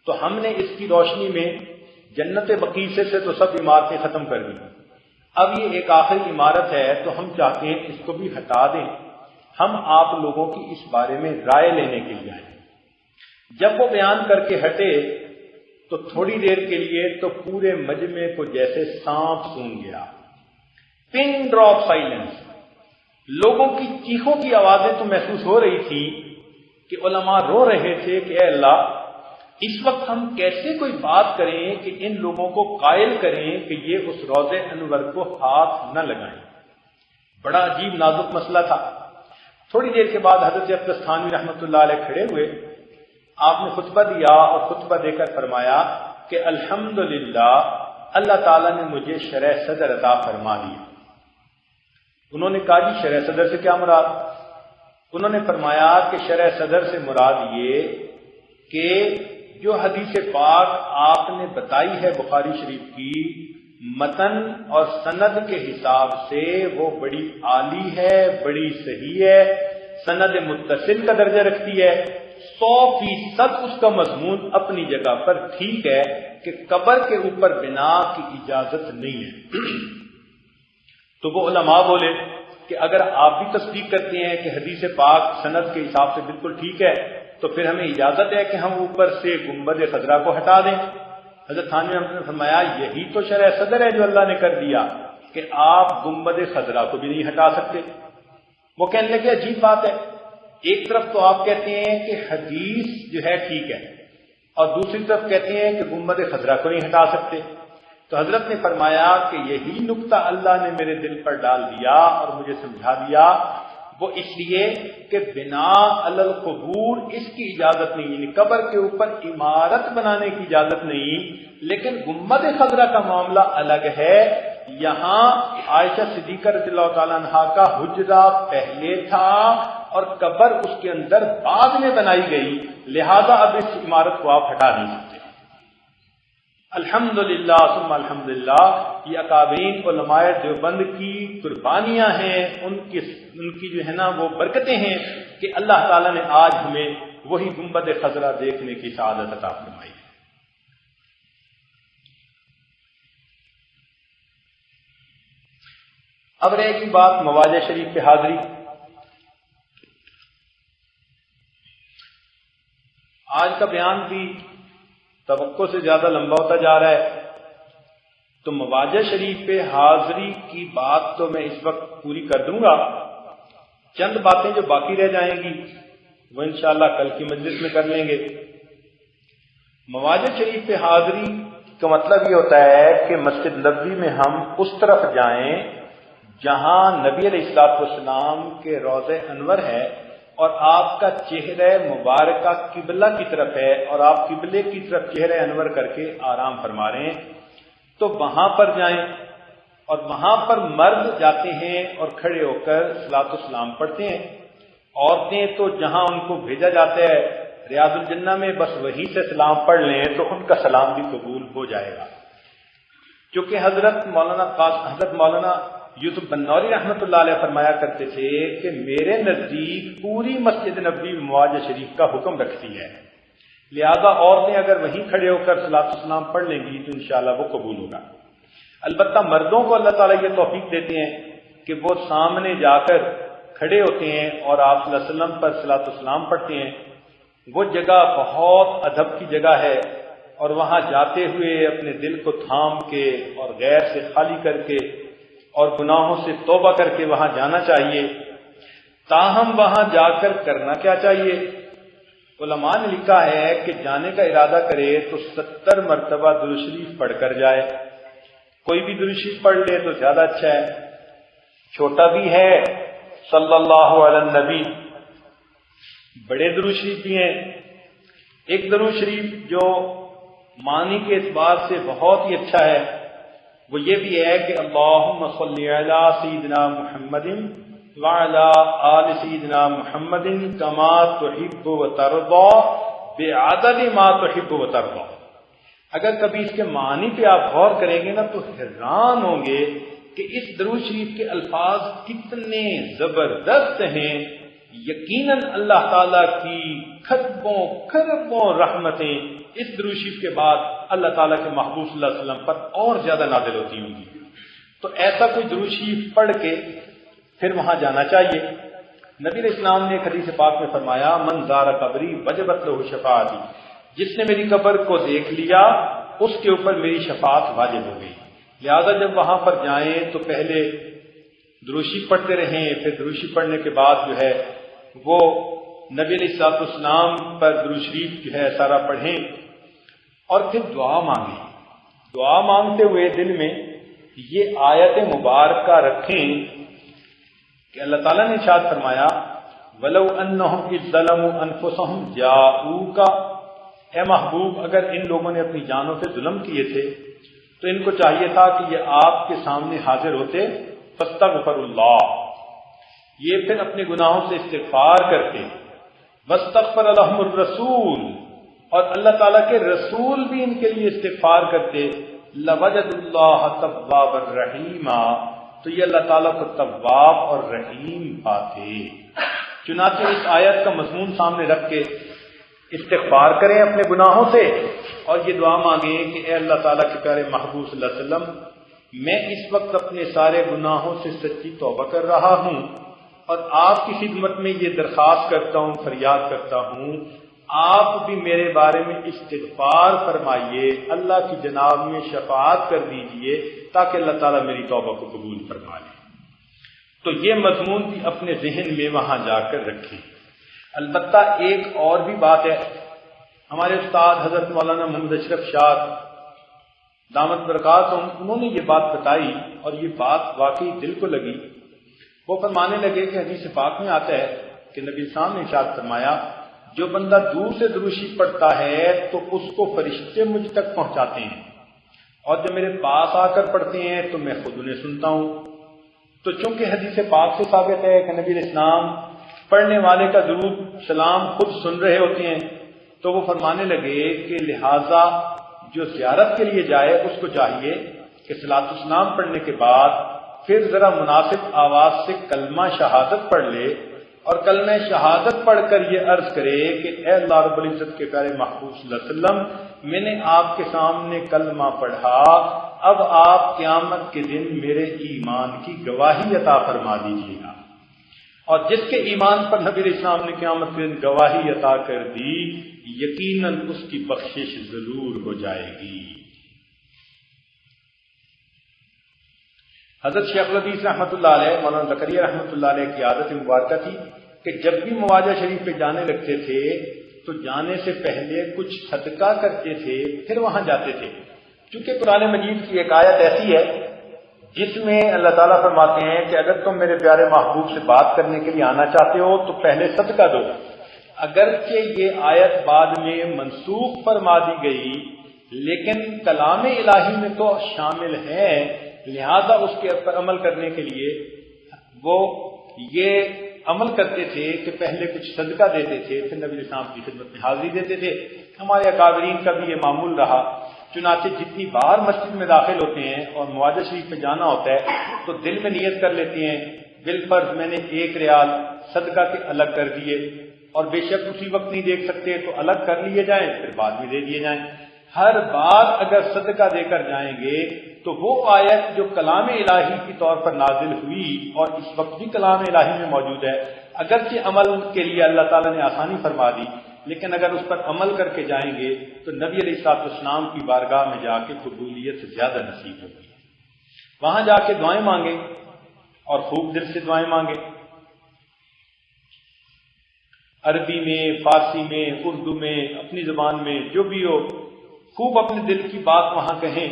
تو ہم نے اس کی روشنی میں جنت بقیع سے تو سب عمارتیں ختم کر دی، اب یہ ایک آخری عمارت ہے تو ہم چاہتے ہیں اس کو بھی ہٹا دیں، ہم آپ لوگوں کی اس بارے میں رائے لینے کے لیے آئے۔ جب وہ بیان کر کے ہٹے تو تھوڑی دیر کے لیے تو پورے مجمع کو جیسے سانپ سونگھ گیا، پن ڈراپ سائلنس، لوگوں کی چیخوں کی آوازیں تو محسوس ہو رہی تھی کہ علماء رو رہے تھے کہ اے اللہ اس وقت ہم کیسے کوئی بات کریں کہ ان لوگوں کو قائل کریں کہ یہ اس روضہ انور کو ہاتھ نہ لگائیں۔ بڑا عجیب نازک مسئلہ تھا۔ تھوڑی دیر کے بعد حضرت اقدس تھانوی رحمۃ اللہ علیہ کھڑے ہوئے، آپ نے خطبہ دیا اور خطبہ دے کر فرمایا کہ الحمدللہ اللہ تعالیٰ نے مجھے شرح صدر عطا فرما دیا۔ انہوں نے کہا جی شرح صدر سے کیا مراد؟ انہوں نے فرمایا کہ شرح صدر سے مراد یہ کہ جو حدیث پاک آپ نے بتائی ہے بخاری شریف کی متن اور سند کے حساب سے وہ بڑی عالی ہے، بڑی صحیح ہے، سند متصل کا درجہ رکھتی ہے، 100% اس کا مضمون اپنی جگہ پر ٹھیک ہے کہ قبر کے اوپر بنا کی اجازت نہیں ہے۔ تو وہ علماء بولے کہ اگر آپ بھی تصدیق کرتے ہیں کہ حدیث پاک سند کے حساب سے بالکل ٹھیک ہے تو پھر ہمیں اجازت ہے کہ ہم اوپر سے گنبد خضرا کو ہٹا دیں۔ حضرت تھانوی رحمۃ اللہ نے فرمایا یہی تو شرح صدر ہے جو اللہ نے کر دیا کہ آپ گنبد خضرا کو بھی نہیں ہٹا سکتے۔ وہ کہنے لگے عجیب بات ہے، ایک طرف تو آپ کہتے ہیں کہ حدیث جو ہے ٹھیک ہے اور دوسری طرف کہتے ہیں کہ گنبد خضرا کو نہیں ہٹا سکتے۔ تو حضرت نے فرمایا کہ یہی نقطہ اللہ نے میرے دل پر ڈال دیا اور مجھے سمجھا دیا، وہ اس لیے کہ بنا علی القبور اس کی اجازت نہیں، یعنی قبر کے اوپر عمارت بنانے کی اجازت نہیں، لیکن گنبد خضرا کا معاملہ الگ ہے۔ یہاں عائشہ صدیقہ رضی اللہ تعالیٰ عنہا کا حجرہ پہلے تھا اور قبر اس کے اندر بعد میں بنائی گئی، لہذا اب اس عمارت کو آپ ہٹا نہیں سکتے۔ الحمدللہ ثم الحمدللہ، یہ اکابرین علماء دیوبند کی قربانیاں ہیں، ان کی جو ہے نا وہ برکتیں ہیں کہ اللہ تعالیٰ نے آج ہمیں وہی گنبد خضرا دیکھنے کی سعادت عطا فرمائی ہے۔ اب رہے گی بات مواضع شریف پہ حاضری۔ آج کا بیان بھی توقع سے زیادہ لمبا ہوتا جا رہا ہے، تو مواضع شریف پہ حاضری کی بات تو میں اس وقت پوری کر دوں گا، چند باتیں جو باقی رہ جائیں گی وہ انشاءاللہ کل کی مجلس میں کر لیں گے۔ مواضع شریف پہ حاضری کا مطلب یہ ہوتا ہے کہ مسجد نبوی میں ہم اس طرف جائیں جہاں نبی علیہ الصلوۃ والسلام کے روضہ انور ہے اور آپ کا چہرہ مبارکہ قبلہ کی طرف ہے اور آپ قبلے کی طرف چہرہ انور کر کے آرام فرما رہے ہیں، تو وہاں پر جائیں، اور وہاں پر مرد جاتے ہیں اور کھڑے ہو کر صلاۃ السلام پڑھتے ہیں، عورتیں تو جہاں ان کو بھیجا جاتا ہے ریاض الجنہ میں بس وہیں سے سلام پڑھ لیں تو ان کا سلام بھی قبول ہو جائے گا۔ چونکہ حضرت مولانا یوسف بنوری رحمۃ اللہ علیہ فرمایا کرتے تھے کہ میرے نزدیک پوری مسجد نبوی مواضع شریف کا حکم رکھتی ہے، لہذا عورتیں اگر وہیں کھڑے ہو کر صلاۃ السلام پڑھ لیں گی تو انشاءاللہ وہ قبول ہوگا۔ البتہ مردوں کو اللہ تعالیٰ یہ توفیق دیتے ہیں کہ وہ سامنے جا کر کھڑے ہوتے ہیں اور آپ صلی اللہ علیہ وسلم پر صلاۃ السلام پڑھتے ہیں۔ وہ جگہ بہت ادب کی جگہ ہے اور وہاں جاتے ہوئے اپنے دل کو تھام کے اور غیر سے خالی کر کے اور گناہوں سے توبہ کر کے وہاں جانا چاہیے۔ تاہم وہاں جا کر کرنا کیا چاہیے؟ علماء نے لکھا ہے کہ جانے کا ارادہ کرے تو 70 مرتبہ درود شریف پڑھ کر جائے. کوئی بھی درود شریف پڑھ لے تو زیادہ اچھا ہے. چھوٹا بھی ہے صلی اللہ علی النبی، بڑے درود شریف بھی ہیں. ایک درود شریف جو معنی کے اعتبار سے بہت ہی اچھا ہے وہ یہ بھی ہے کہ اللہم صلی علی سیدنا محمد وعلی آل سیدنا محمد کما تحب و ترضی بعدد ما تحب و ترضی. اگر کبھی اس کے معنی پہ آپ غور کریں گے نا تو حیران ہوں گے کہ اس درود شریف کے الفاظ کتنے زبردست ہیں. یقیناً اللہ تعالیٰ کی خربوں خربوں رحمتیں اس درود شریف کے بعد اللہ تعالیٰ کے محبوب صلی اللہ علیہ وسلم پر اور زیادہ نازل ہوتی ہوں گی. تو ایسا کوئی درود شریف پڑھ کے پھر وہاں جانا چاہیے. نبی علیہ السلام نے ایک حدیث پاک میں فرمایا من زار قبری وجبت لہ شفاعتی، جس نے میری قبر کو دیکھ لیا اس کے اوپر میری شفاعت واجب ہو گئی. لہذا جب وہاں پر جائیں تو پہلے درود شریف پڑھتے رہیں، پھر درود شریف پڑھنے کے بعد جو ہے وہ نبی علیہ السلام پر درود شریف جو ہے سارا پڑھیں اور پھر دعا مانگیں. دعا مانگتے ہوئے دل میں یہ آیت مبارکہ رکھیں کہ اللہ تعالیٰ نے ارشاد فرمایا وَلَوْ أَنَّهُمْ إِذْ ظَلَمُوا أَنفُسَهُمْ جَاءُوكَ، اے محبوب اگر ان لوگوں نے اپنی جانوں سے ظلم کیے تھے تو ان کو چاہیے تھا کہ یہ آپ کے سامنے حاضر ہوتے فاستغفر اللہ، یہ پھر اپنے گناہوں سے استغفار کرتے، واستغفر لهم الرسول، اور اللہ تعالیٰ کے رسول بھی ان کے لیے استغفار کرتے، لوجد اللہ توابا رحیما، تو یہ اللہ تعالیٰ کو تواب اور رحیم پاتے. چنانچہ اس آیت کا مضمون سامنے رکھ کے استغفار کریں اپنے گناہوں سے اور یہ دعا مانگیں کہ اے اللہ تعالیٰ کے پیارے محبوب صلی اللہ علیہ وسلم میں اس وقت اپنے سارے گناہوں سے سچی توبہ کر رہا ہوں اور آپ کی خدمت میں یہ درخواست کرتا ہوں، فریاد کرتا ہوں آپ بھی میرے بارے میں استغفار فرمائیے، اللہ کی جناب میں شفاعت کر دیجئے تاکہ اللہ تعالیٰ میری توبہ کو قبول فرما لے. تو یہ مضمون بھی اپنے ذہن میں وہاں جا کر رکھیں. البتہ ایک اور بھی بات ہے، ہمارے استاد حضرت مولانا محمد اشرف شاہ دامت برکاتہم انہوں نے یہ بات بتائی اور یہ بات واقعی دل کو لگی. وہ فرمانے لگے کہ حدیث پاک میں آتا ہے کہ نبی صاحب نے ارشاد فرمایا جو بندہ دور سے درود شریف پڑھتا ہے تو اس کو فرشتے مجھ تک پہنچاتے ہیں اور جب میرے پاس آ کر پڑھتے ہیں تو میں خود انہیں سنتا ہوں. تو چونکہ حدیث پاک سے ثابت ہے کہ نبی علیہ السلام پڑھنے والے کا درود سلام خود سن رہے ہوتے ہیں تو وہ فرمانے لگے کہ لہٰذا جو زیارت کے لیے جائے اس کو چاہیے کہ صلاۃ السلام پڑھنے کے بعد پھر ذرا مناسب آواز سے کلمہ شہادت پڑھ لے اور کلمہ شہادت پڑھ کر یہ عرض کرے کہ اے اللہ رب العزت کے پیارے محبوب صلی اللہ علیہ وسلم میں نے آپ کے سامنے کلمہ پڑھا، اب آپ قیامت کے دن میرے ایمان کی گواہی عطا فرما دیجیے گا. اور جس کے ایمان پر نبی علیہ السلام نے قیامت کے دن گواہی عطا کر دی یقیناً اس کی بخشش ضرور ہو جائے گی. حضرت شیخ الحدیث رحمۃ اللہ علیہ مولانا زکریا رحمۃ اللہ علیہ کی عادت مبارکہ تھی کہ جب بھی مواجہ شریف پہ جانے لگتے تھے تو جانے سے پہلے کچھ صدقہ کرتے تھے پھر وہاں جاتے تھے. چونکہ قرآن مجید کی ایک آیت ایسی ہے جس میں اللہ تعالیٰ فرماتے ہیں کہ اگر تم میرے پیارے محبوب سے بات کرنے کے لیے آنا چاہتے ہو تو پہلے صدقہ دو. اگرچہ یہ آیت بعد میں منسوخ فرما دی گئی لیکن کلام الہی میں تو شامل ہے، لہذا اس کے پر عمل کرنے کے لیے وہ یہ عمل کرتے تھے کہ پہلے کچھ صدقہ دیتے تھے پھر نبی السلام کی خدمت میں حاضری دیتے تھے. ہمارے اکابرین کا بھی یہ معمول رہا. چنانچہ جتنی بار مسجد میں داخل ہوتے ہیں اور مواجہ شریف پہ جانا ہوتا ہے تو دل میں نیت کر لیتے ہیں بالفرض میں نے 1 ریال صدقہ کے الگ کر دیے اور بے شک اسی وقت نہیں دیکھ سکتے تو الگ کر لیے جائیں پھر بعد میں دے دیے جائیں. ہر بار اگر صدقہ دے کر جائیں گے تو وہ آیت جو کلام الہی کی طور پر نازل ہوئی اور اس وقت بھی کلام الہی میں موجود ہے، اگرچہ عمل کے لیے اللہ تعالیٰ نے آسانی فرما دی لیکن اگر اس پر عمل کر کے جائیں گے تو نبی علیہ الصلوۃ والسلام کی بارگاہ میں جا کے قبولیت زیادہ نصیب ہوگی. وہاں جا کے دعائیں مانگیں اور خوب دل سے دعائیں مانگیں. عربی میں، فارسی میں، اردو میں، اپنی زبان میں جو بھی ہو، خوب اپنے دل کی بات وہاں کہیں۔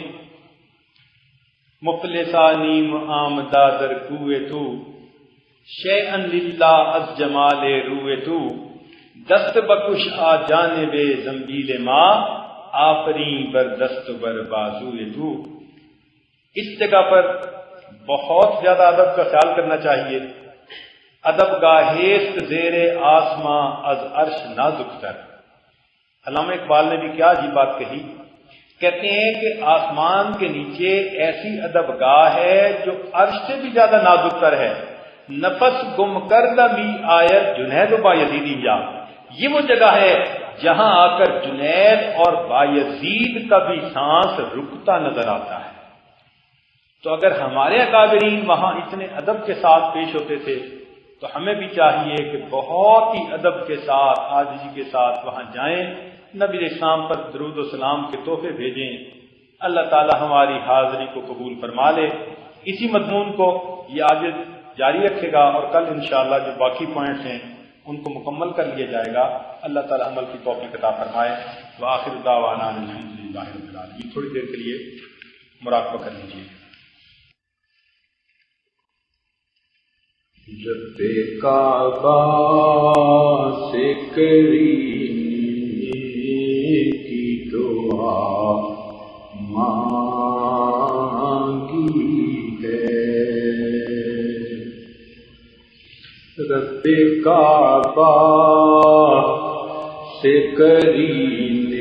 مفلسا نیم آمدہ در کوئے تو، شیئن للہ از جمال روئے تو، دست بکش آ جانب زنبیل ما، آفرین بر دست بر بازوئے تو۔ اس جگہ پر بہت زیادہ ادب کا خیال کرنا چاہیے۔ ادب گاہیست زیر آسماں از عرش نازک تر۔ علامہ اقبال نے بھی کیا عجیب بات کہی، کہتے ہیں کہ آسمان کے نیچے ایسی ادب گاہ ہے جو عرش سے بھی زیادہ نازک تر ہے۔ نفس گم کردہ بھی آیت جنید و بایزیدی یا، یہ وہ جگہ ہے جہاں آ کر جنید اور بایزید کا بھی سانس رکتا نظر آتا ہے۔ تو اگر ہمارے اکابرین وہاں اتنے ادب کے ساتھ پیش ہوتے تھے تو ہمیں بھی چاہیے کہ بہت ہی ادب کے ساتھ، عاجزی کے ساتھ وہاں جائیں، نبی علیہ السلام پر درود و سلام کے تحفے بھیجیں۔ اللہ تعالی ہماری حاضری کو قبول فرما لے۔ اسی مضمون کو یہ آج جاری رکھے گا اور کل انشاءاللہ جو باقی پوائنٹس ہیں ان کو مکمل کر لیا جائے گا۔ اللہ تعالی عمل کی توفیق عطا فرمائے۔ وآخر دعوانا الحمدللہ رب العالمین۔ تھوڑی دیر کے لیے مراقبہ کر لیجیے۔ رب کعبہ سے کریم کی دعا مانگی ہے، رب کعبہ سے کریم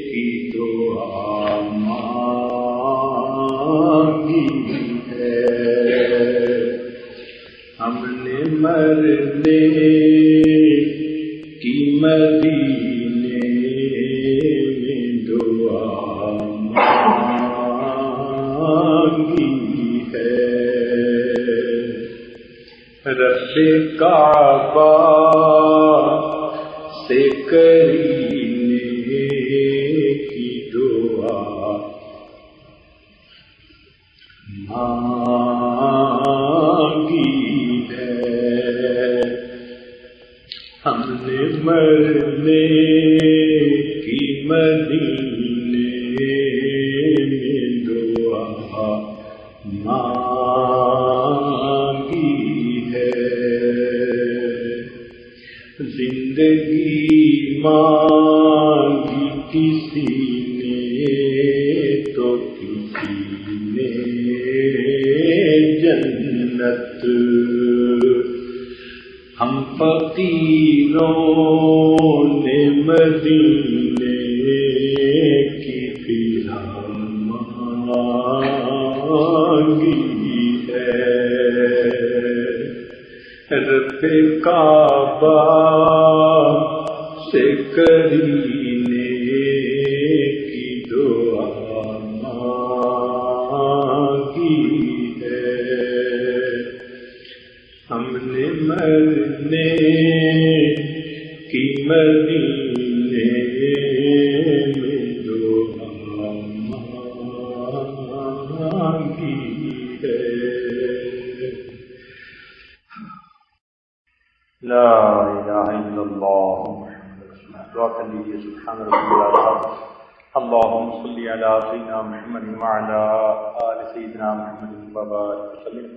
کی دعا مانگی ہے، ہم نے مرنے کی مدینے میں دعا مانگی ہے، رب کعبہ سے کرینے کی دعا مانگی ہے، ہم نے مرنے کی مدینے میں دعا مانگی ہے، زندگی مانگی کسی نے تو کسی نے جنت، ہم فقیروں نے مدینے کی فضا مانگی ہے، رب کعبہ سے کرینے کی دعا مانگی ہے، ہم نے مرنے کی مدینے میں دعا مانگی ہے۔ لا الہ الا اللہ محمد رسول اللہ۔ دعا کر لیجیے۔ سبحان ربی العظیم، اللہم صلی علی سیدنا محمد وعلی آل سیدنا محمد وبارک وسلم۔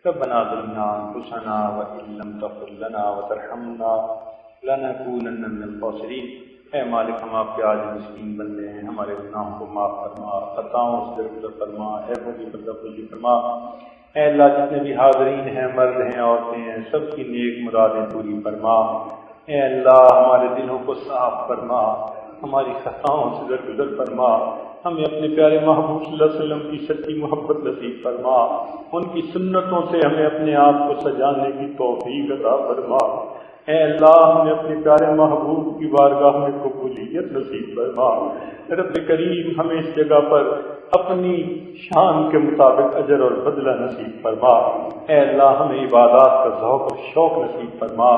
ربنا ظلمنا انفسنا وان لم تغفر لنا وترحمنا لنکونن من الخاسرین۔ اے مالک، ہم آپ کے عاجز مسکین بندے ہیں، ہمارے گناہوں کو معاف فرما، خطاؤں سے درگزر فرما، عیبوں کی پردہ پوشی فرما۔ اے اللہ، جتنے بھی حاضرین ہیں، مرد ہیں، عورتیں ہیں، سب کی نیک مرادیں پوری فرما۔ اے اللہ، ہمارے دلوں کو صاف فرما، ہماری خطاؤں سے درگزر فرما، ہمیں اپنے پیارے محبوب صلی اللہ علیہ وسلم کی سچی محبت نصیب فرما، ان کی سنتوں سے ہمیں اپنے آپ کو سجانے کی توفیق عطا فرما۔ اے اللہ، ہمیں اپنے پیارے محبوب کی بارگاہ میں قبولیت نصیب فرما۔ رب کریم، ہمیں اس جگہ پر اپنی شان کے مطابق اجر اور بدلہ نصیب فرما۔ اے اللہ، ہمیں عبادات کا ذوق اور شوق نصیب فرما،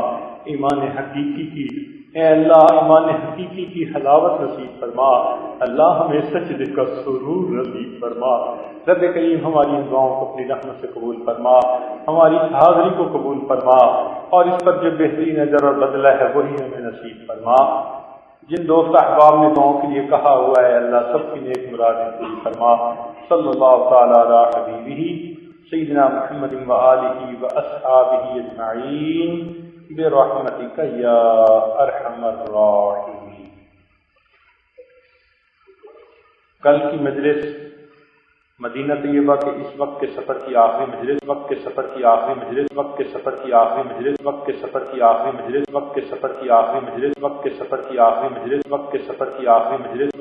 ایمان حقیقی کی اے اللہ ایمان حقیقی کی حلاوت نصیب فرما، اللہ ہمیں سجدے کا سرور نصیب فرما۔ رب کریم ہماری ان دعاؤں کو اپنی رحمت سے قبول فرما، ہماری حاضری کو قبول فرما، اور اس پر جو بہترین اجر اور بدلہ ہے وہی ہمیں نصیب فرما۔ جن دوست احباب نے دعاؤں کے لیے کہا ہوا ہے اللہ سب کی نیک مرادیں پوری فرما۔ صلی اللہ تعالی علی حبیبہ سیدنا محمد وآلہ واصحابہ اجمعین برحمتک یا ارحم الراحمین۔ کل کی مجلس مدینہ طیبہ کے اس وقت کے سفر کی آخری مجلس، وقت کے سفر کی آخری مجلس، وقت کے سفر کی آخری مجلس، وقت کے سفر کی آخری مجلس، وقت کے سفر کی آخری مجلس، وقت کے سفر کی آخری مجلس، وقت کے سفر کی آخری مجلس